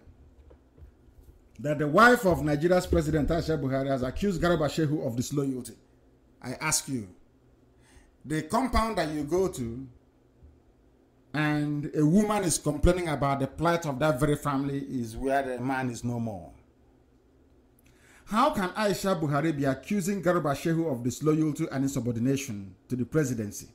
That the wife of Nigeria's president, Aisha Buhari, has accused Garba Shehu of disloyalty. I ask you, the compound that you go to and a woman is complaining about the plight of that very family is where the man is no more. How can Aisha Buhari be accusing Garba Shehu of disloyalty and insubordination to the presidency?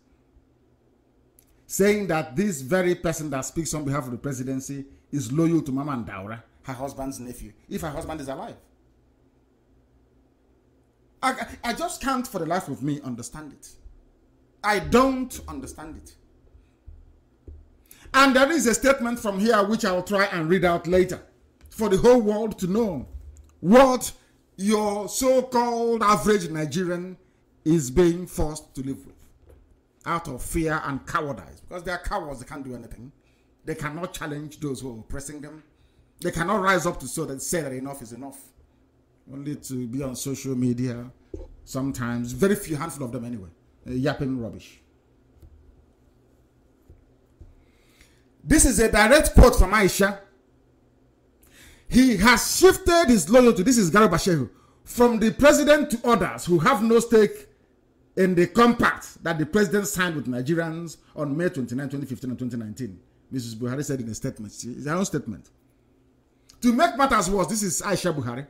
Saying that this very person that speaks on behalf of the presidency is loyal to Mama Ndaura, her husband's nephew, if her husband is alive. I just can't for the life of me understand it. I don't understand it. And there is a statement from here which I'll try and read out later for the whole world to know what your so-called average Nigerian is being forced to live with out of fear and cowardice, because they are cowards. They can't do anything. They cannot challenge those who are oppressing them. They cannot rise up to say that enough is enough. Only to be on social media sometimes, very few, handful of them anyway, yapping rubbish. This is a direct quote from Aisha. He has shifted his loyalty, this is Garba Shehu, from the president to others who have no stake in the compact that the president signed with Nigerians on May 29, 2015 and 2019. Mrs. Buhari said in a statement, it's her own statement. To make matters worse, this is Aisha Buhari.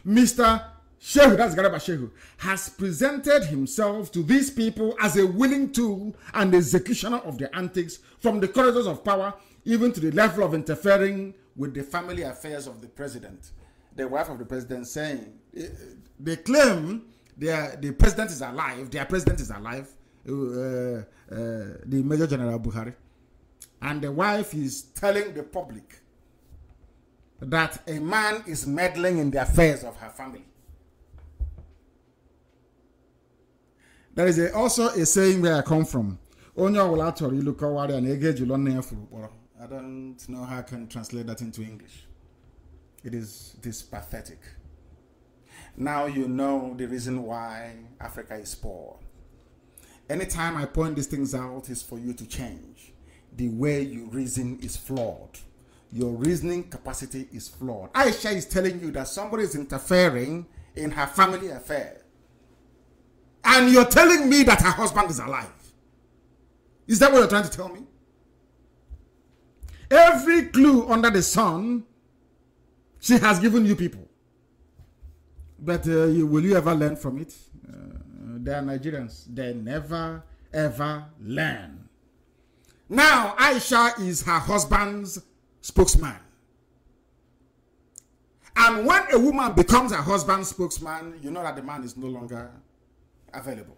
Mr. Shehu, that's Garba Shehu, has presented himself to these people as a willing tool and executioner of their antics from the corridors of power, even to the level of interfering with the family affairs of the president. The wife of the president saying, they claim the president is alive, their president is alive, the Major General Buhari. And the wife is telling the public that a man is meddling in the affairs of her family. There is also a saying where I come from. I don't know how I can translate that into English. It is pathetic. Now you know the reason why Africa is poor. Anytime I point these things out, is for you to change. The way you reason is flawed. Your reasoning capacity is flawed. Aisha is telling you that somebody is interfering in her family affair. And you're telling me that her husband is alive. Is that what you're trying to tell me? Every clue under the sun, she has given you people. But will you ever learn from it? They are Nigerians. They never, ever learn. Now, Aisha is her husband's spokesman. And when a woman becomes her husband's spokesman, you know that the man is no longer available.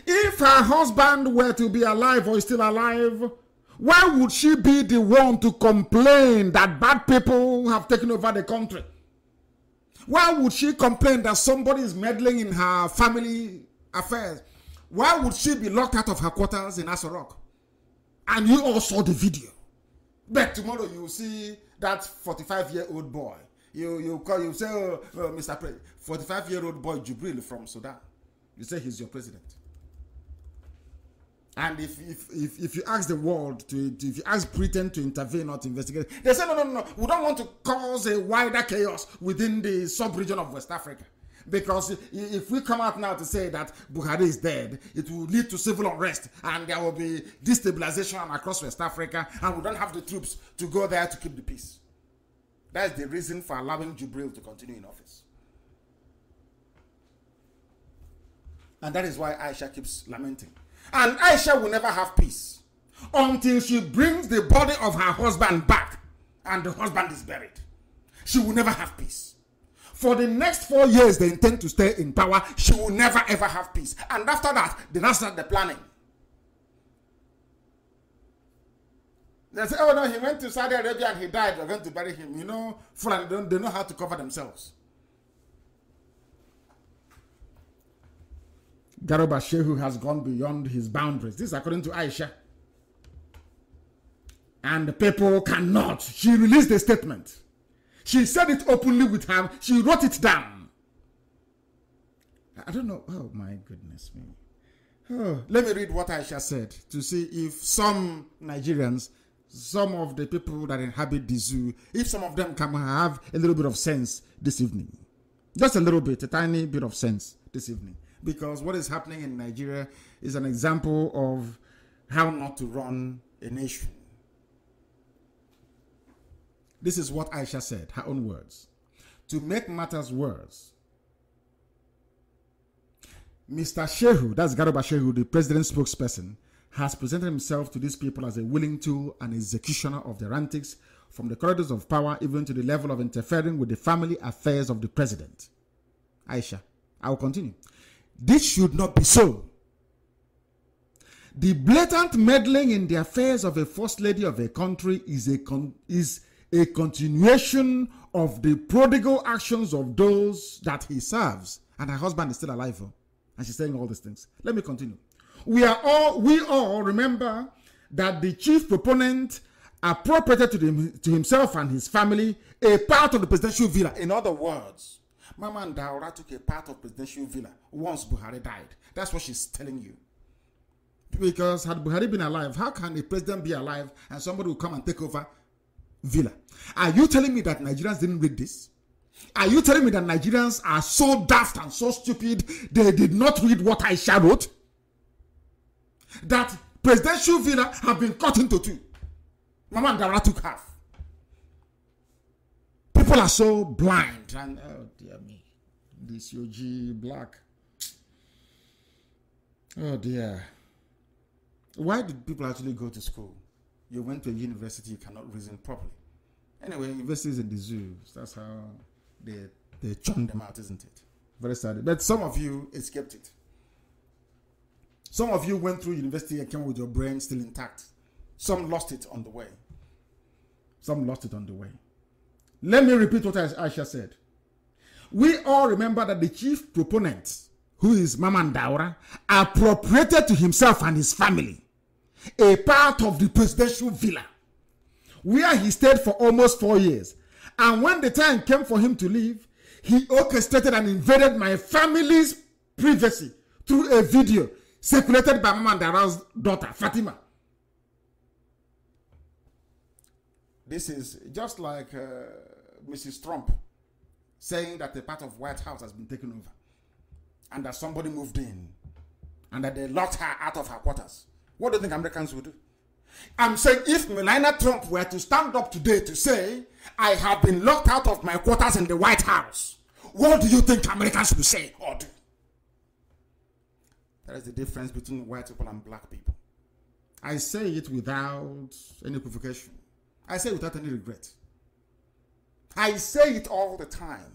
If her husband were to be alive or is still alive, why would she be the one to complain that bad people have taken over the country? Why would she complain that somebody is meddling in her family affairs? Why would she be locked out of her quarters in Aso Rock? And you all saw the video. But tomorrow you will see that 45-year-old boy. You say, oh, Mr. President, 45-year-old boy Jubril from Sudan. You say he's your president. And if you ask the world if you ask Britain to intervene or to investigate, they say no. We don't want to cause a wider chaos within the sub-region of West Africa. Because if we come out now to say that Buhari is dead, it will lead to civil unrest and there will be destabilization across West Africa and we don't have the troops to go there to keep the peace. That's the reason for allowing Jubril to continue in office. And that is why Aisha keeps lamenting. And Aisha will never have peace until she brings the body of her husband back and the husband is buried. She will never have peace. For the next 4 years, they intend to stay in power. She will never ever have peace. And after that, they now start the planning. They say, oh no, he went to Saudi Arabia and he died. We're going to bury him. You know, they know how to cover themselves. Garuba Shehu has gone beyond his boundaries. This is according to Aisha. And the people cannot. She released a statement. She said it openly with her. She wrote it down. I don't know. Oh my goodness me. Oh, let me read what Aisha said to see if some Nigerians, some of the people that inhabit the zoo, if some of them can have a little bit of sense this evening. Just a little bit, a tiny bit of sense this evening. Because what is happening in Nigeria is an example of how not to run a nation. This is what Aisha said, her own words. To make matters worse, Mr. Shehu, that's Garuba Shehu, the president's spokesperson, has presented himself to these people as a willing tool and executioner of their antics, from the corridors of power even to the level of interfering with the family affairs of the president. Aisha, I will continue. This should not be so. The blatant meddling in the affairs of a first lady of a country is a continuation of the prodigal actions of those that he serves. And her husband is still alive. And she's saying all these things. Let me continue. We all remember that the chief proponent appropriated to himself and his family a part of the presidential villa. In other words, Mama Ndaura took a part of presidential villa once Buhari died. That's what she's telling you. Because had Buhari been alive, how can a president be alive and somebody will come and take over villa? Are you telling me that Nigerians didn't read this? Are you telling me that Nigerians are so daft and so stupid they did not read what Aisha wrote? That presidential villa have been cut into two. Mama Ndaura took half. People are so blind and oh dear me, this UG black. Oh dear. Why did people actually go to school? You went to a university, you cannot reason properly. Anyway, universities in the zoo, that's how they churn them out, isn't it? Very sad. But some of you escaped it. Some of you went through university and came with your brain still intact. Some lost it on the way. Some lost it on the way. Let me repeat what Aisha said. We all remember that the chief proponent, who is Mama Ndaura, appropriated to himself and his family a part of the presidential villa, where he stayed for almost 4 years. And when the time came for him to leave, he orchestrated and invaded my family's privacy through a video circulated by Mama Ndaura's daughter, Fatima. This is just like Mrs. Trump saying that a part of White House has been taken over and that somebody moved in and that they locked her out of her quarters. What do you think Americans would do? I'm saying if Melania Trump were to stand up today to say, I have been locked out of my quarters in the White House, what do you think Americans would say or do? That is the difference between white people and black people. I say it without any equivocation. I say it without any regret. I say it all the time.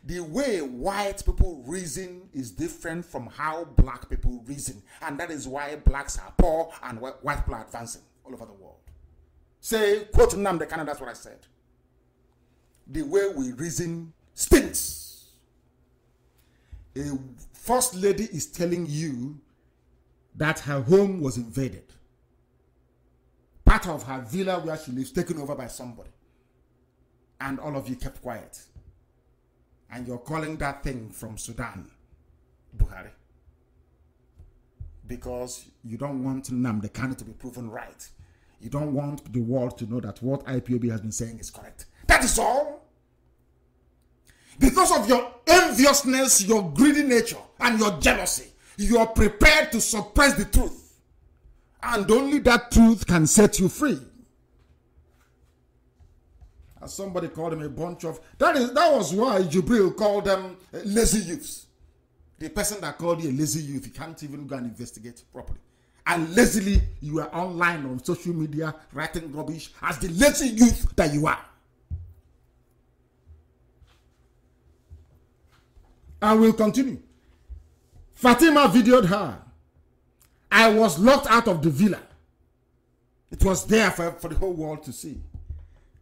The way white people reason is different from how black people reason. And that is why blacks are poor and white people are advancing all over the world. Say, quote Nnamdi, that's what I said. The way we reason stinks. A first lady is telling you that her home was invaded. Part of her villa where she lives taken over by somebody. And all of you kept quiet. And you're calling that thing from Sudan Buhari. Because you don't want Nnamdi to be proven right. You don't want the world to know that what IPOB has been saying is correct. That is all. Because of your enviousness, your greedy nature, and your jealousy, you are prepared to suppress the truth. And only that truth can set you free. As somebody called them a bunch of... That was why Jubril called them lazy youths. The person that called you a lazy youth, you can't even go and investigate properly. And lazily, you are online on social media, writing rubbish as the lazy youth that you are. I will continue. Fatima videoed her. I was locked out of the villa. It was there for the whole world to see.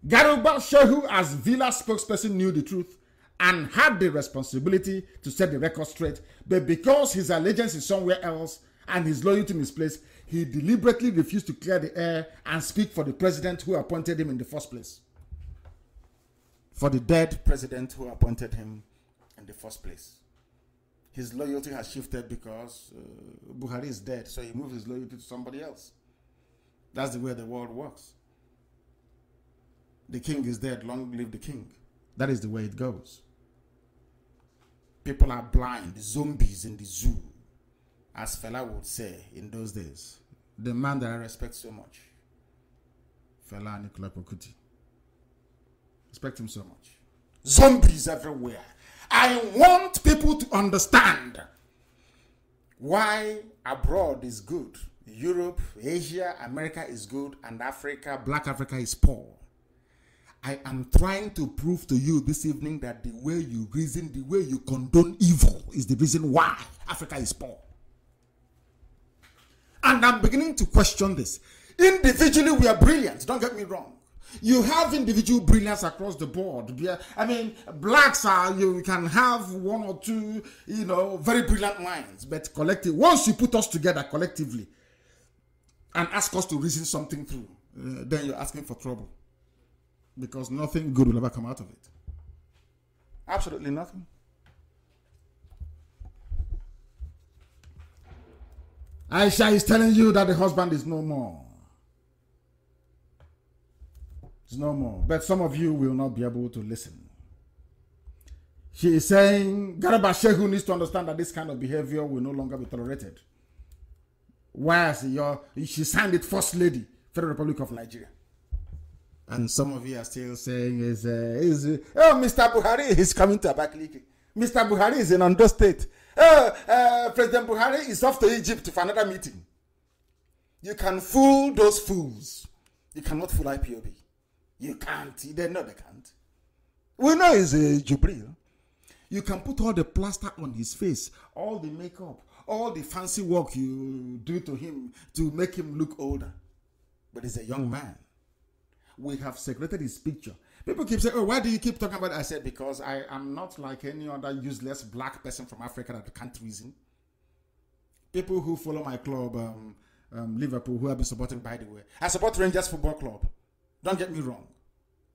Garuba Shehu, as villa spokesperson, knew the truth and had the responsibility to set the record straight. But because his allegiance is somewhere else and his loyalty misplaced, he deliberately refused to clear the air and speak for the president who appointed him in the first place. For the dead president who appointed him in the first place. His loyalty has shifted because Buhari is dead, so he moved his loyalty to somebody else. That's the way the world works. The king is dead, long live the king. That is the way it goes. People are blind, zombies in the zoo, as Fela would say in those days. The man that I respect so much, Fela Nicola Pokuti. Respect him so much. Zombies everywhere. I want people to understand why abroad is good. Europe, Asia, America is good, and Africa, Black Africa is poor. I am trying to prove to you this evening that the way you reason, the way you condone evil is the reason why Africa is poor. And I'm beginning to question this. Individually, we are brilliant. Don't get me wrong. You have individual brilliance across the board. I mean, blacks are, you can have one or two, very brilliant minds. But collective, once you put us together collectively and ask us to reason something through, then you're asking for trouble. Because nothing good will ever come out of it. Absolutely nothing. Aisha is telling you that the husband is no more. It's no more. But some of you will not be able to listen. She is saying, Garba Shehu needs to understand that this kind of behavior will no longer be tolerated. Why she signed it First Lady, Federal Republic of Nigeria. And some of you are still saying, Mr. Buhari is coming to Abakaliki. Mr. Buhari is in Ondo State. President Buhari is off to Egypt for another meeting. You can fool those fools. You cannot fool IPOB. You can't. They know they can't. We know he's a Jubril. You can put all the plaster on his face, all the makeup, all the fancy work you do to him to make him look older. But he's a young man. We have segregated his picture. People keep saying, why do you keep talking about it? I said, because I am not like any other useless black person from Africa that can't reason. People who follow my club, Liverpool, who I've been supporting, by the way. I support Rangers Football Club. Don't get me wrong.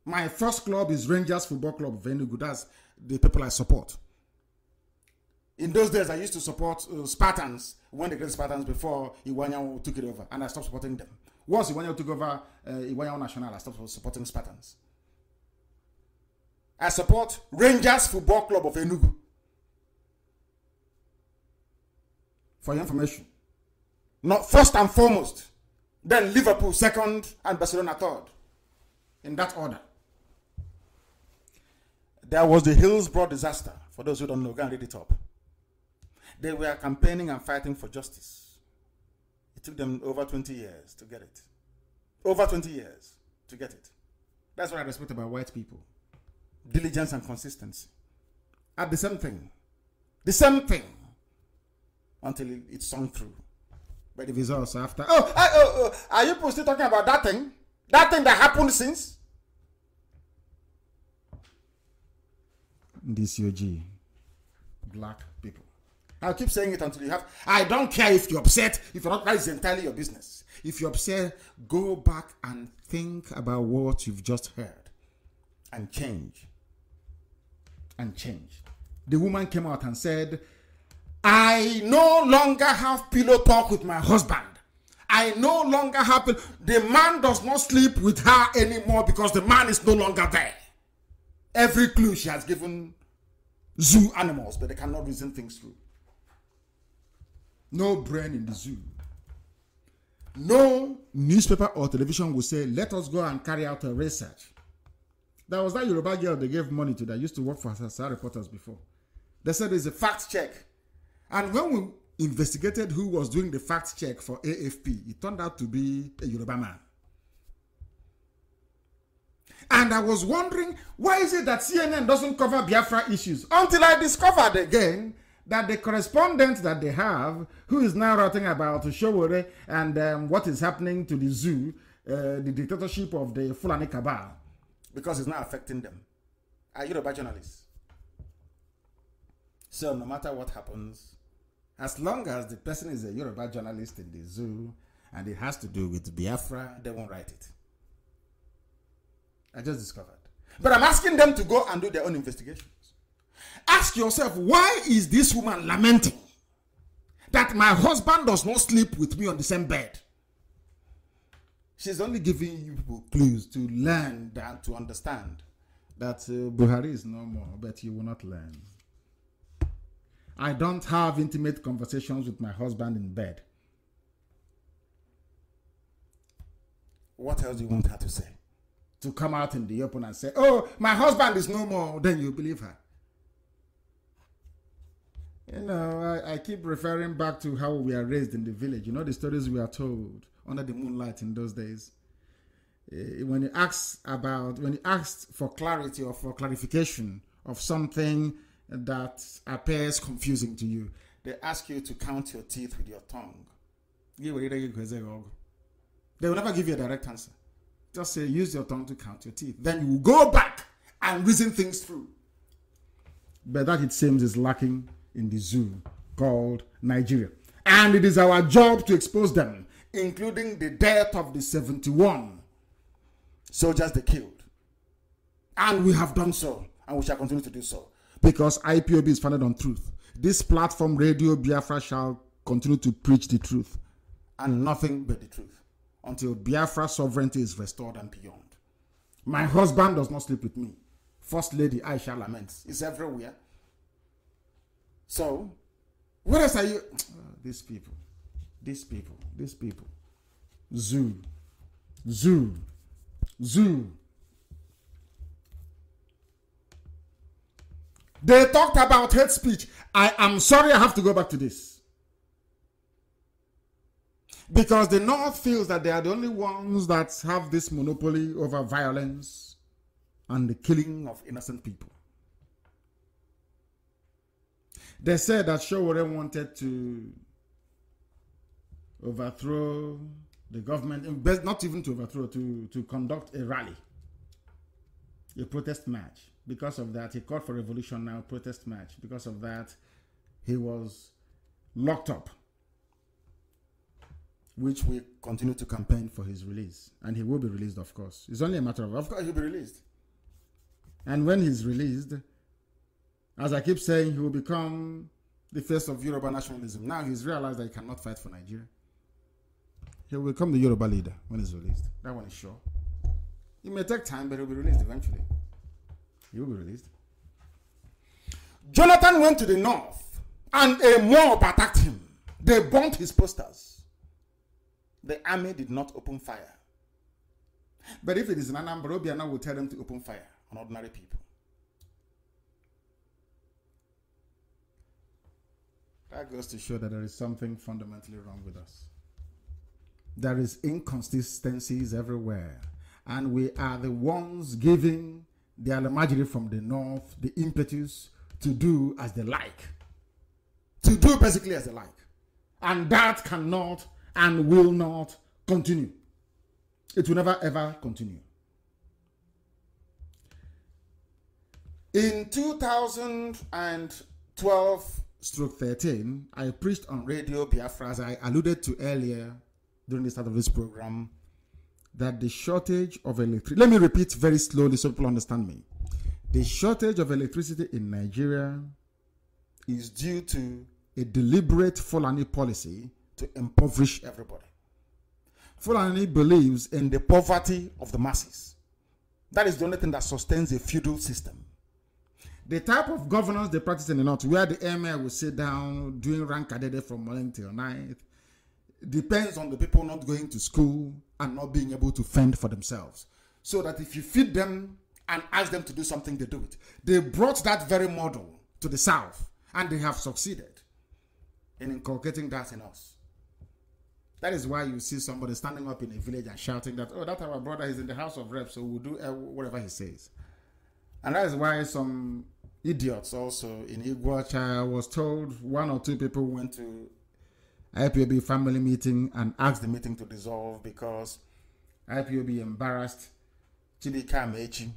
My first club is Rangers Football Club of Enugu. That's the people I support. In those days, I used to support Spartans, when the great Spartans, before Iwanyan took it over, and I stopped supporting them. Once Iwanyan took over Iwanyan National, I stopped supporting Spartans. I support Rangers Football Club of Enugu. For your information. Not first and foremost. Then Liverpool second and Barcelona third. In that order. There was the Hillsborough disaster. For those who don't know, go and read it up. They were campaigning and fighting for justice. It took them over 20 years to get it. Over 20 years to get it. That's what I respect about white people. Diligence and consistency. At the same thing. The same thing. Until it's sung through. But the results after. Are you still talking about that thing? That thing that happened since? This UG. Black people. I'll keep saying it until you have. I don't care if you're upset. If you're not, that is entirely your business. If you're upset, go back and think about what you've just heard. And change. And change. The woman came out and said, I no longer have pillow talk with my husband. I no longer have the man does not sleep with her anymore because the man is no longer there. Every clue she has given zoo animals, but they cannot reason things through. No brain in the zoo. No newspaper or television will say, let us go and carry out a research. There was that Yoruba girl they gave money to that used to work for Sahara Reporters before. They said there's a fact check. And when we investigated who was doing the fact check for AFP, it turned out to be a Yoruba man. And I was wondering, why is it that CNN doesn't cover Biafra issues? Until I discovered again that the correspondent that they have, who is now writing about Showore and what is happening to the zoo, the dictatorship of the Fulani cabal, because it's now affecting them, are Yoruba journalists. So no matter what happens, as long as the person is a Yoruba journalist in the zoo and it has to do with Biafra, they won't write it. I just discovered. But I'm asking them to go and do their own investigations. Ask yourself, why is this woman lamenting that my husband does not sleep with me on the same bed? She's only giving you people clues to learn that, to understand that Buhari is no more, but you will not learn. I don't have intimate conversations with my husband in bed. What else do you want her to say? To come out in the open and say, oh, my husband is no more, then you believe her. You know, I keep referring back to how we are raised in the village. You know, the stories we are told under the moonlight in those days. When you asked for clarity or for clarification of something that appears confusing to you, they ask you to count your teeth with your tongue. They will never give you a direct answer. Just say, use your tongue to count your teeth. Then you will go back and reason things through. But that, it seems, is lacking in the zoo called Nigeria. And it is our job to expose them, including the death of the 71 soldiers they killed. And we have done so, and we shall continue to do so, because IPOB is founded on truth. This platform, Radio Biafra, shall continue to preach the truth, and nothing but the truth, until Biafra sovereignty is restored and beyond. My husband does not sleep with me. First Lady Aisha laments. It's everywhere. So, what else are you? These people. Zoo. They talked about hate speech. I am sorry I have to go back to this. Because the North feels that they are the only ones that have this monopoly over violence and the killing of innocent people. They said that Showore wanted to overthrow the government, not even to overthrow, to conduct a rally, a protest march. Because of that, he called for revolution now, protest march. Because of that, he was locked up, which we continue to campaign for his release. And he will be released, of course. It's only a matter of course, he'll be released. And when he's released, as I keep saying, he will become the face of Yoruba nationalism. Now he's realized that he cannot fight for Nigeria. He will become the Yoruba leader when he's released. That one is sure. It may take time, but he'll be released eventually. He will be released. Jonathan went to the north and a mob attacked him. They burnt his posters. The army did not open fire. But if it is in Anambra, Obiano will tell them to open fire on ordinary people. That goes to show that there is something fundamentally wrong with us. There is inconsistencies everywhere. And we are the ones giving the Alamajiri from the north the impetus to do as they like. To do basically as they like. And that cannot and will not continue. It will never ever continue. In 2012/13, I preached on Radio Biafra, as I alluded to earlier during the start of this program, that the shortage of electricity, let me repeat very slowly so people understand me. The shortage of electricity in Nigeria is due to a deliberate Fulani policy to impoverish everybody. Fulani believes in the poverty of the masses. That is the only thing that sustains a feudal system. The type of governance they practice in the north, where the emir will sit down doing rankadede from morning till night, depends on the people not going to school and not being able to fend for themselves. So that if you feed them and ask them to do something, they do it. They brought that very model to the south, and they have succeeded in inculcating that in us. That is why you see somebody standing up in a village and shouting that, oh, that's our brother, he's in the House of Reps, so we'll do whatever he says. And that is why some idiots also in Iguacha was told, one or two people went to IPOB family meeting and asked the meeting to dissolve because IPOB embarrassed B.L.M.K.C.A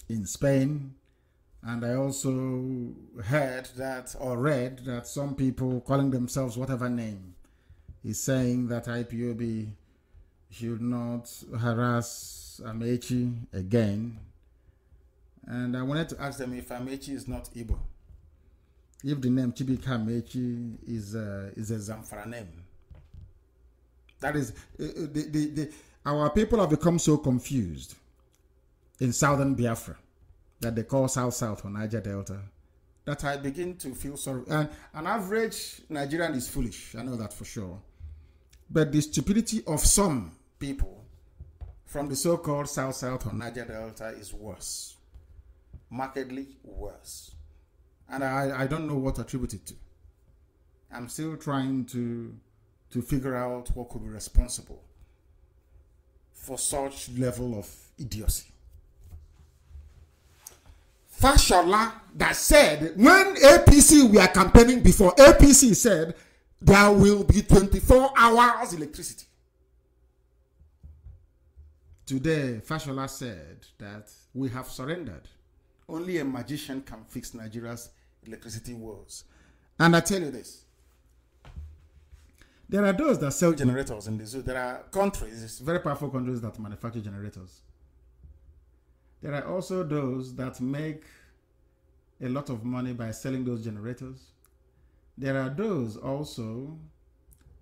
in Spain. And I also heard that or read that some people calling themselves whatever name is saying that IPOB should not harass Amechi again. And I wanted to ask them if Amechi is not Igbo. If the name Amechi is a Zamfara name. That is, our people have become so confused in southern Biafra that they call South or Niger Delta that I begin to feel sorry. And an average Nigerian is foolish, I know that for sure. But the stupidity of some people from the so-called South or Niger Delta is worse. Markedly worse. And I don't know what to attribute it to. I'm still trying to figure out what could be responsible for such level of idiocy. Fashola that said, when APC were campaigning before, APC said there will be 24 hours electricity. Today, Fashola said that we have surrendered. Only a magician can fix Nigeria's electricity woes. And I tell you this. There are those that sell generators in the zoo. There are countries, very powerful countries that manufacture generators. There are also those that make a lot of money by selling those generators. There are those also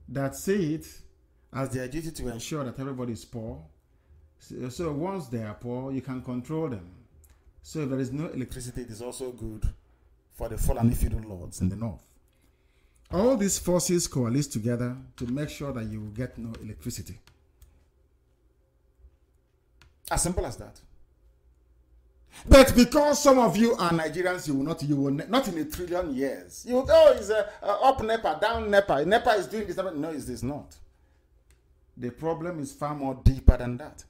that see it as their duty to ensure that everybody is poor. So once they are poor, you can control them. So if there is no electricity, it is also good for the Fulani feudal lords in the north. All these forces coalesce together to make sure that you will get no electricity. As simple as that. But because some of you are Nigerians, you will not in a trillion years. You will, oh, it's up NEPA, down NEPA. NEPA is doing this. No, it is not. The problem is far more deeper than that.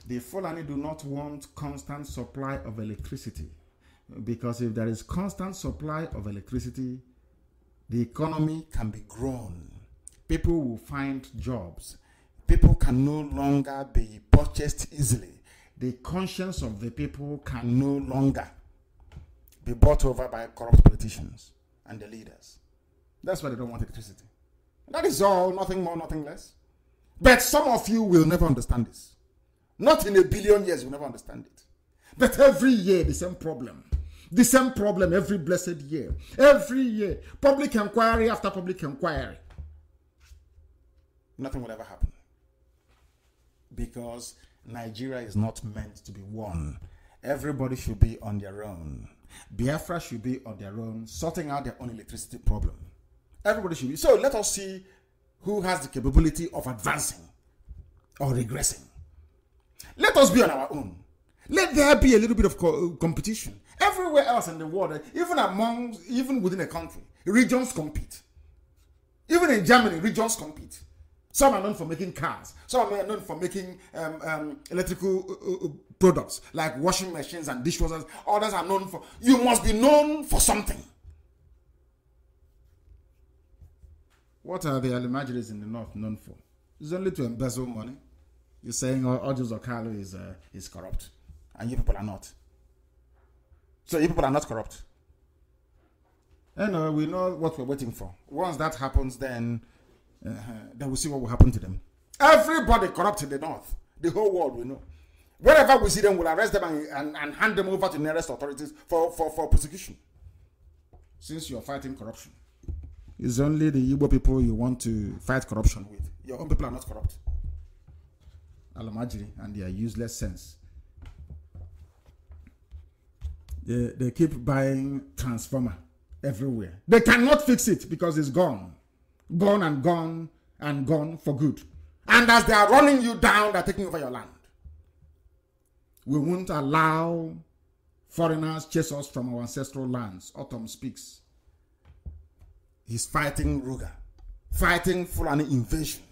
The Fulani do not want constant supply of electricity. Because if there is constant supply of electricity, the economy can be grown. People will find jobs. People can no longer be purchased easily. The conscience of the people can no longer be bought over by corrupt politicians and the leaders. That's why they don't want electricity. That is all, nothing more, nothing less. But some of you will never understand this. Not in a billion years, you'll never understand it. But every year, the same problem. The same problem every blessed year. Every year. Public inquiry after public inquiry. Nothing will ever happen. Because Nigeria is not meant to be one. Everybody should be on their own. Biafra should be on their own, sorting out their own electricity problem. Everybody should be. So let us see who has the capability of advancing or regressing. Let us be on our own. Let there be a little bit of competition. Everywhere else in the world, even within a country, regions compete. Even in Germany, regions compete. Some are known for making cars. Some are known for making electrical products like washing machines and dishwashers. Others are known for... You must be known for something. What are the Alimajiris in the north known for? It's only to embezzle money. You're saying Ojus Okalu is corrupt. And you people are not. So you people are not corrupt. And we know what we're waiting for. Once that happens, then we'll see what will happen to them. Everybody corrupt in the north. The whole world will know. Wherever we see them, we'll arrest them and hand them over to nearest authorities for prosecution. Since you're fighting corruption. It's only the Igbo people you want to fight corruption with. Your own people are not corrupt. Alamajiri and their useless sense. They keep buying transformer everywhere. They cannot fix it because it's gone. Gone and gone and gone for good. And as they are running you down, they're taking over your land. We won't allow foreigners chase us from our ancestral lands. Autumn speaks. He's fighting Ruga, fighting Fulani invasion.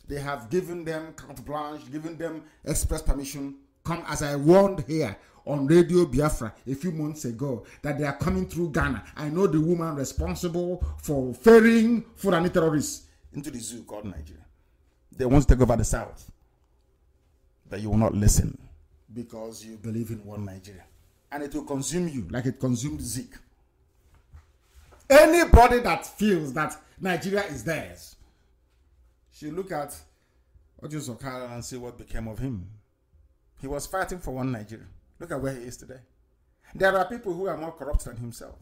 They have given them carte blanche, given them express permission. Come, as I warned here on Radio Biafra a few months ago, that they are coming through Ghana. I know the woman responsible for ferrying Fulani terrorists into the zoo called Nigeria. They want to take over the South. But you will not listen because you believe in one Nigeria. And it will consume you like it consumed Zeke. Anybody that feels that Nigeria is theirs should look at Ojo Zokara and see what became of him. He was fighting for one Nigeria. Look at where he is today. There are people who are more corrupt than himself.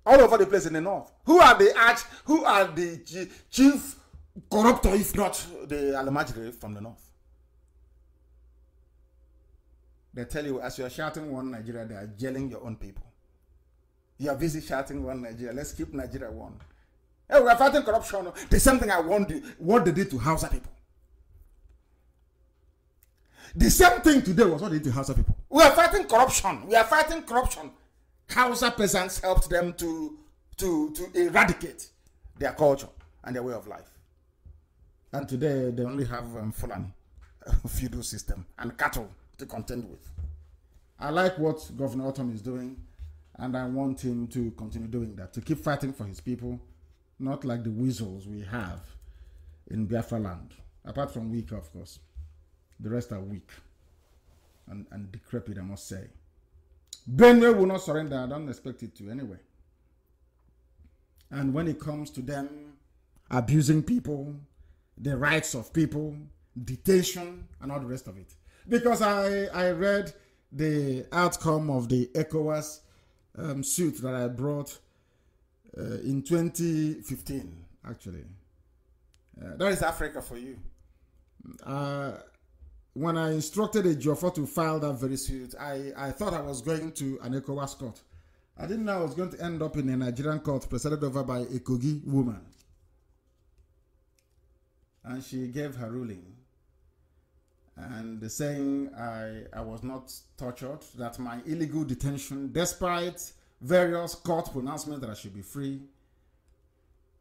All over the place in the north. Who are the chief corruptor, if not the Alamajiri from the north? They tell you, as you are shouting one Nigeria, they are jailing your own people. You are busy shouting one Nigeria. Let's keep Nigeria one. Hey, we are fighting corruption. The same thing I want what they did to Hausa people. The same thing today was what they did to Hausa people. We are fighting corruption. We are fighting corruption. Hausa peasants helped them to eradicate their culture and their way of life. And today they only have Fulani feudal system and cattle to contend with. I like what Governor Autumn is doing, and I want him to continue doing that, to keep fighting for his people, not like the weasels we have in Biafra land. Apart from weak, of course. The rest are weak and decrepit, I must say. Benue will not surrender. I don't expect it to anyway. And when it comes to them abusing people, the rights of people, detention, and all the rest of it. Because I read the outcome of the ECOWAS suit that I brought in 2015, actually. That is Africa for you. When I instructed a Jofa to file that very suit, I thought I was going to an ECOWAS court. I didn't know I was going to end up in a Nigerian court presided over by a Kogi woman. And she gave her ruling. And saying I was not tortured, that my illegal detention, despite various court pronouncements that I should be free,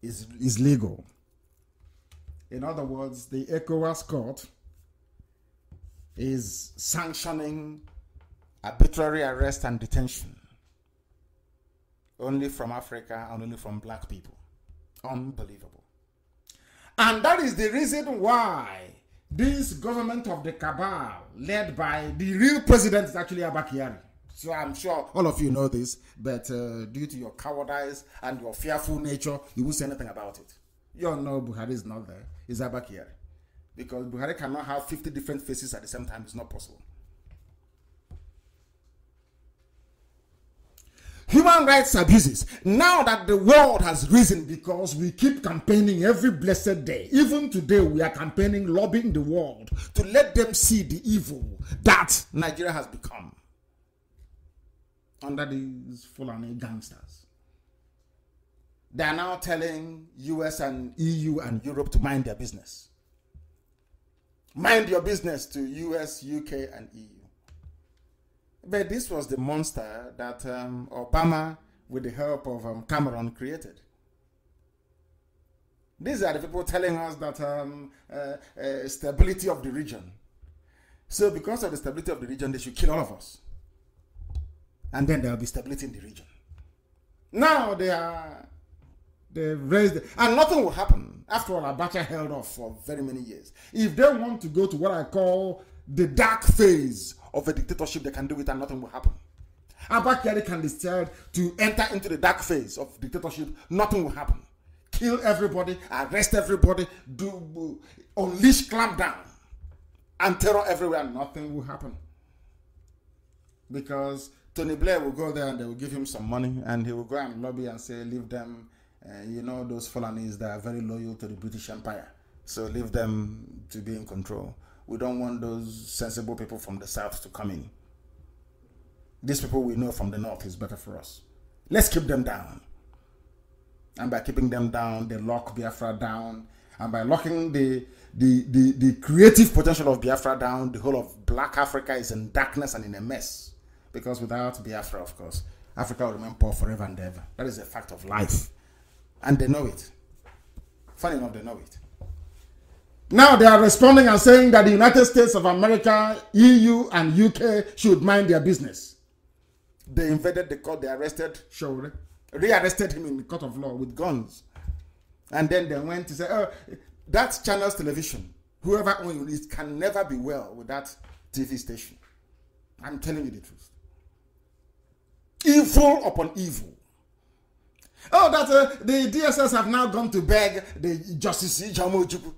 is legal. In other words, the ECOWAS court is sanctioning arbitrary arrest and detention only from Africa and only from black people. Unbelievable. And that is the reason why this government of the cabal, led by the real president, is actually Abba-Kyari. So I'm sure all of you know this, but due to your cowardice and your fearful nature, you won't say anything about it. You all know Buhari is not there. It's Abba-Kyari. Because Buhari cannot have 50 different faces at the same time. It's not possible. Human rights abuses. Now that the world has risen because we keep campaigning every blessed day. Even today we are campaigning, lobbying the world to let them see the evil that Nigeria has become under these Fulani gangsters. They are now telling US and EU and Europe to mind their business. Mind your business to US, UK, and EU. But this was the monster that Obama, with the help of Cameron, created. These are the people telling us that stability of the region. So because of the stability of the region, they should kill all of us. And then there will be stability in the region. Now they've raised it, and nothing will happen. After all, Abacha held off for very many years. If they want to go to what I call the dark phase of a dictatorship, they can do it and nothing will happen. Abba-Kyari can decide to enter into the dark phase of dictatorship, nothing will happen. Kill everybody, arrest everybody, unleash clampdown, and terror everywhere, nothing will happen. Because Tony Blair will go there and they will give him some money and he will go and lobby and say, leave them, you know, those Fulanis that are very loyal to the British Empire. So leave them to be in control. We don't want those sensible people from the south to come in. these people we know from the north is better for us. Let's keep them down. And by keeping them down, they lock Biafra down. And by locking the creative potential of Biafra down, the whole of Black Africa is in darkness and in a mess. Because without Biafra, of course, Africa will remain poor forever and ever. That is a fact of life. And they know it. Funny enough, they know it. Now they are responding and saying that the United States of America, EU, and UK should mind their business. They invaded the court, they arrested Shore, rearrested him in the court of law with guns. And then they went to say, oh, that channel's television, whoever owns it can never be well with that TV station. I'm telling you the truth. Evil upon evil. Oh, that the DSS have now gone to beg the Justice Ijamojuku.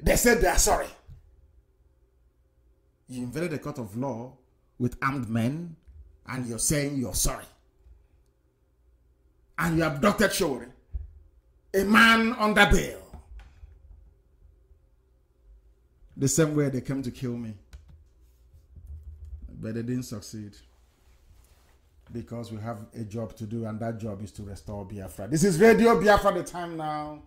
They said they are sorry. You invaded the court of law with armed men and you're saying you're sorry. And you abducted Shore, a man under bail. The same way they came to kill me. But they didn't succeed. Because we have a job to do, and that job is to restore Biafra. This is Radio Biafra. The time now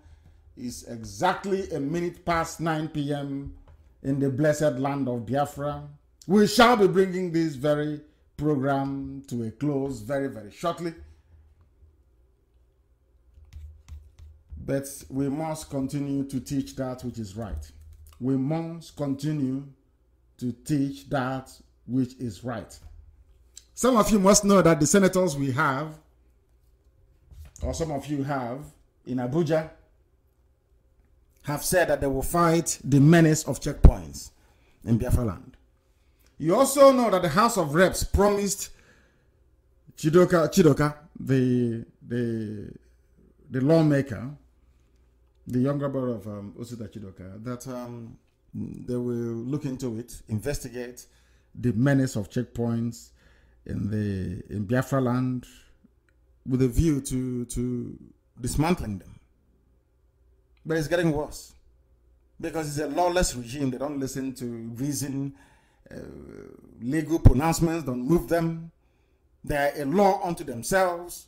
is exactly 9 p.m. in the blessed land of Biafra. We shall be bringing this very program to a close very, very shortly. But we must continue to teach that which is right. We must continue to teach that which is right. Some of you must know that the senators we have, or some of you have, in Abuja, have said that they will fight the menace of checkpoints in Biafra land. You also know that the House of Reps promised Chidoka, the lawmaker, the younger brother of Osita Chidoka, that they will look into it, investigate the menace of checkpoints in Biafra land with a view to dismantling them. But it's getting worse because it's a lawless regime. They don't listen to reason, legal pronouncements don't move them. They are a law unto themselves.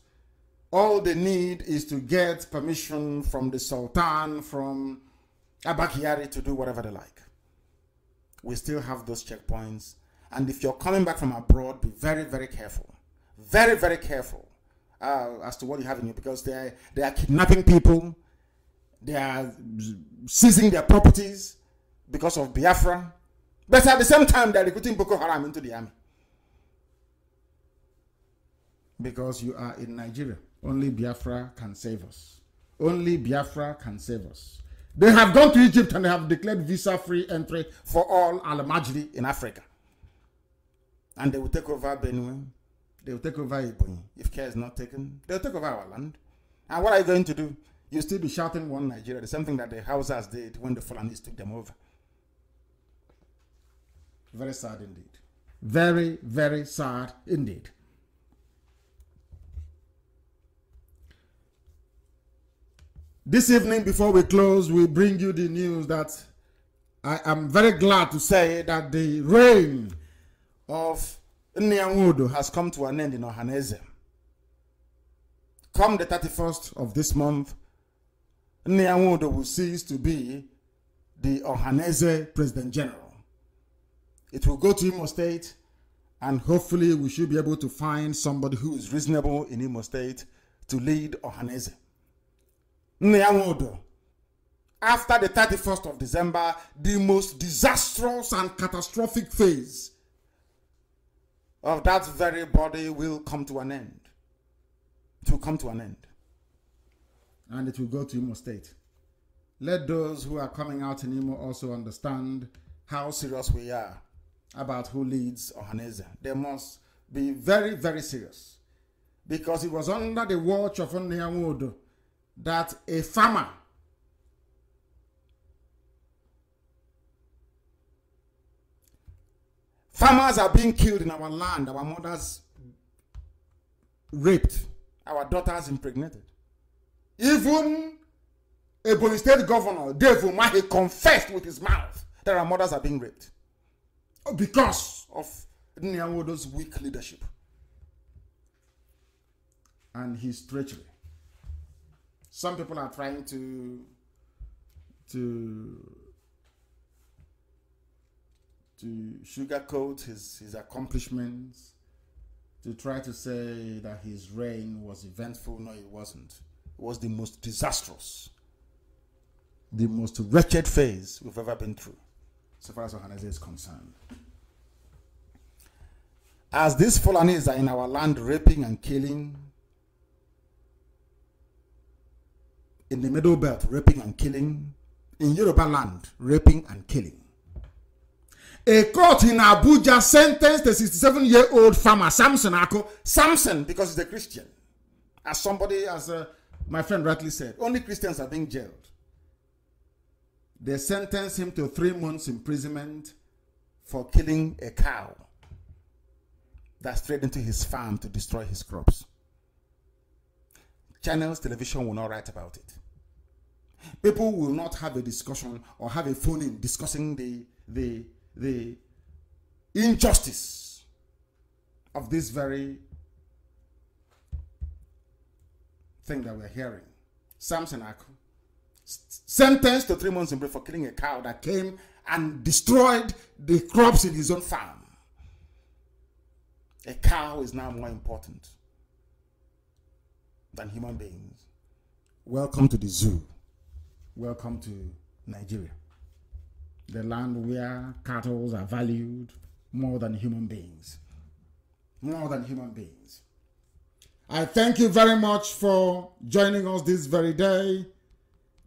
All they need is to get permission from the Sultan, from Abakiyari to do whatever they like. We still have those checkpoints. And if you're coming back from abroad, be very, very careful. Very, very careful as to what you have in you, because they are kidnapping people. They are seizing their properties because of Biafra. But at the same time, they're recruiting Boko Haram into the army. Because you are in Nigeria. Only Biafra can save us. Only Biafra can save us. They have gone to Egypt and they have declared visa-free entry for all Al-Majri in Africa. And they will take over Benue. They will take over Ebonyi. If care is not taken, they will take over our land. And what are you going to do? You'll still be shouting one Nigeria, the same thing that the Hausas did when the Fulanis took them over. Very sad indeed. Very, very sad indeed. This evening, before we close, we bring you the news that I am very glad to say that the reign of Nnamdi has come to an end in Ohaneze. Come the 31st of this month, Nnamdi will cease to be the Ohaneze President General. It will go to Imo State, and hopefully we should be able to find somebody who is reasonable in Imo State to lead Ohaneze. Nnamdi, after the 31st of December, the most disastrous and catastrophic phase of that very body will come to an end. It will come to an end. And it will go to Imo State. Let those who are coming out in Imo also understand how serious we are about who leads Ohaneze. They must be very, very serious. Because it was under the watch of Nnamdi that a farmer farmers are being killed in our land, our mothers raped, our daughters impregnated. Even Ebonyi State Governor Dave Umahi confessed with his mouth that our mothers are being raped because of Nyawodo's weak leadership and his treachery. Some people are trying to sugarcoat his accomplishments, to try to say that his reign was eventful. No, it wasn't. It was the most disastrous, the most wretched phase we've ever been through, so far as Ohaneze is concerned. As these Fulanis are in our land raping and killing, in the Middle Belt raping and killing, in Yoruba land raping and killing, a court in Abuja sentenced a 67-year-old farmer, Samson Ako. Samson, because he's a Christian. As my friend rightly said, only Christians are being jailed. They sentenced him to 3 months imprisonment for killing a cow that strayed into his farm to destroy his crops. Channels, television will not write about it. People will not have a discussion or have a phone-in discussing the injustice of this very thing that we're hearing. Samson Aku, sentenced to 3 months in prison for killing a cow that came and destroyed the crops in his own farm. A cow is now more important than human beings. Welcome to the zoo. Welcome to Nigeria, the land where cattle are valued more than human beings. More than human beings. I thank you very much for joining us this very day.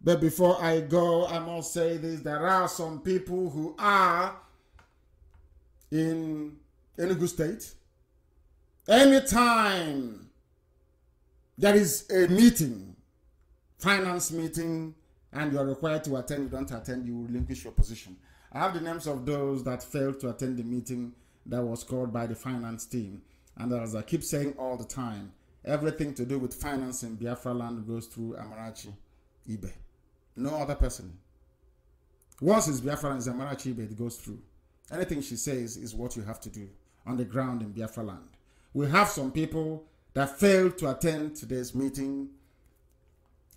But before I go, I must say this. There are some people who are in Enugu State. Anytime there is a meeting, finance meeting, and you are required to attend, you don't attend, you relinquish your position. I have the names of those that failed to attend the meeting that was called by the finance team. And as I keep saying all the time, everything to do with finance in Biafra land goes through Amarachi Ibe. No other person. Once it's Biafra and it's Amarachi Ibe, it goes through. Anything she says is what you have to do on the ground in Biafra land. We have some people that failed to attend today's meeting.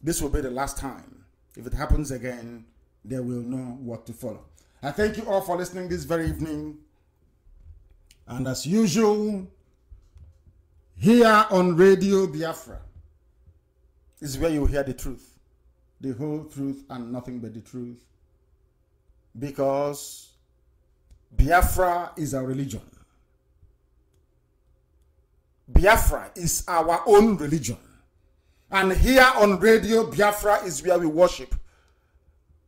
This will be the last time. If it happens again, they will know what to follow. I thank you all for listening this very evening. And as usual, here on Radio Biafra is where you hear the truth. The whole truth and nothing but the truth. Because Biafra is our religion. Biafra is our own religion. And here on Radio Biafra is where we worship.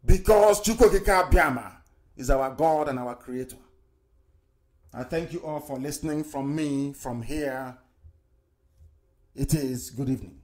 Because Chukwokika Biama is our God and our Creator. I thank you all for listening from me, from here. It is good evening.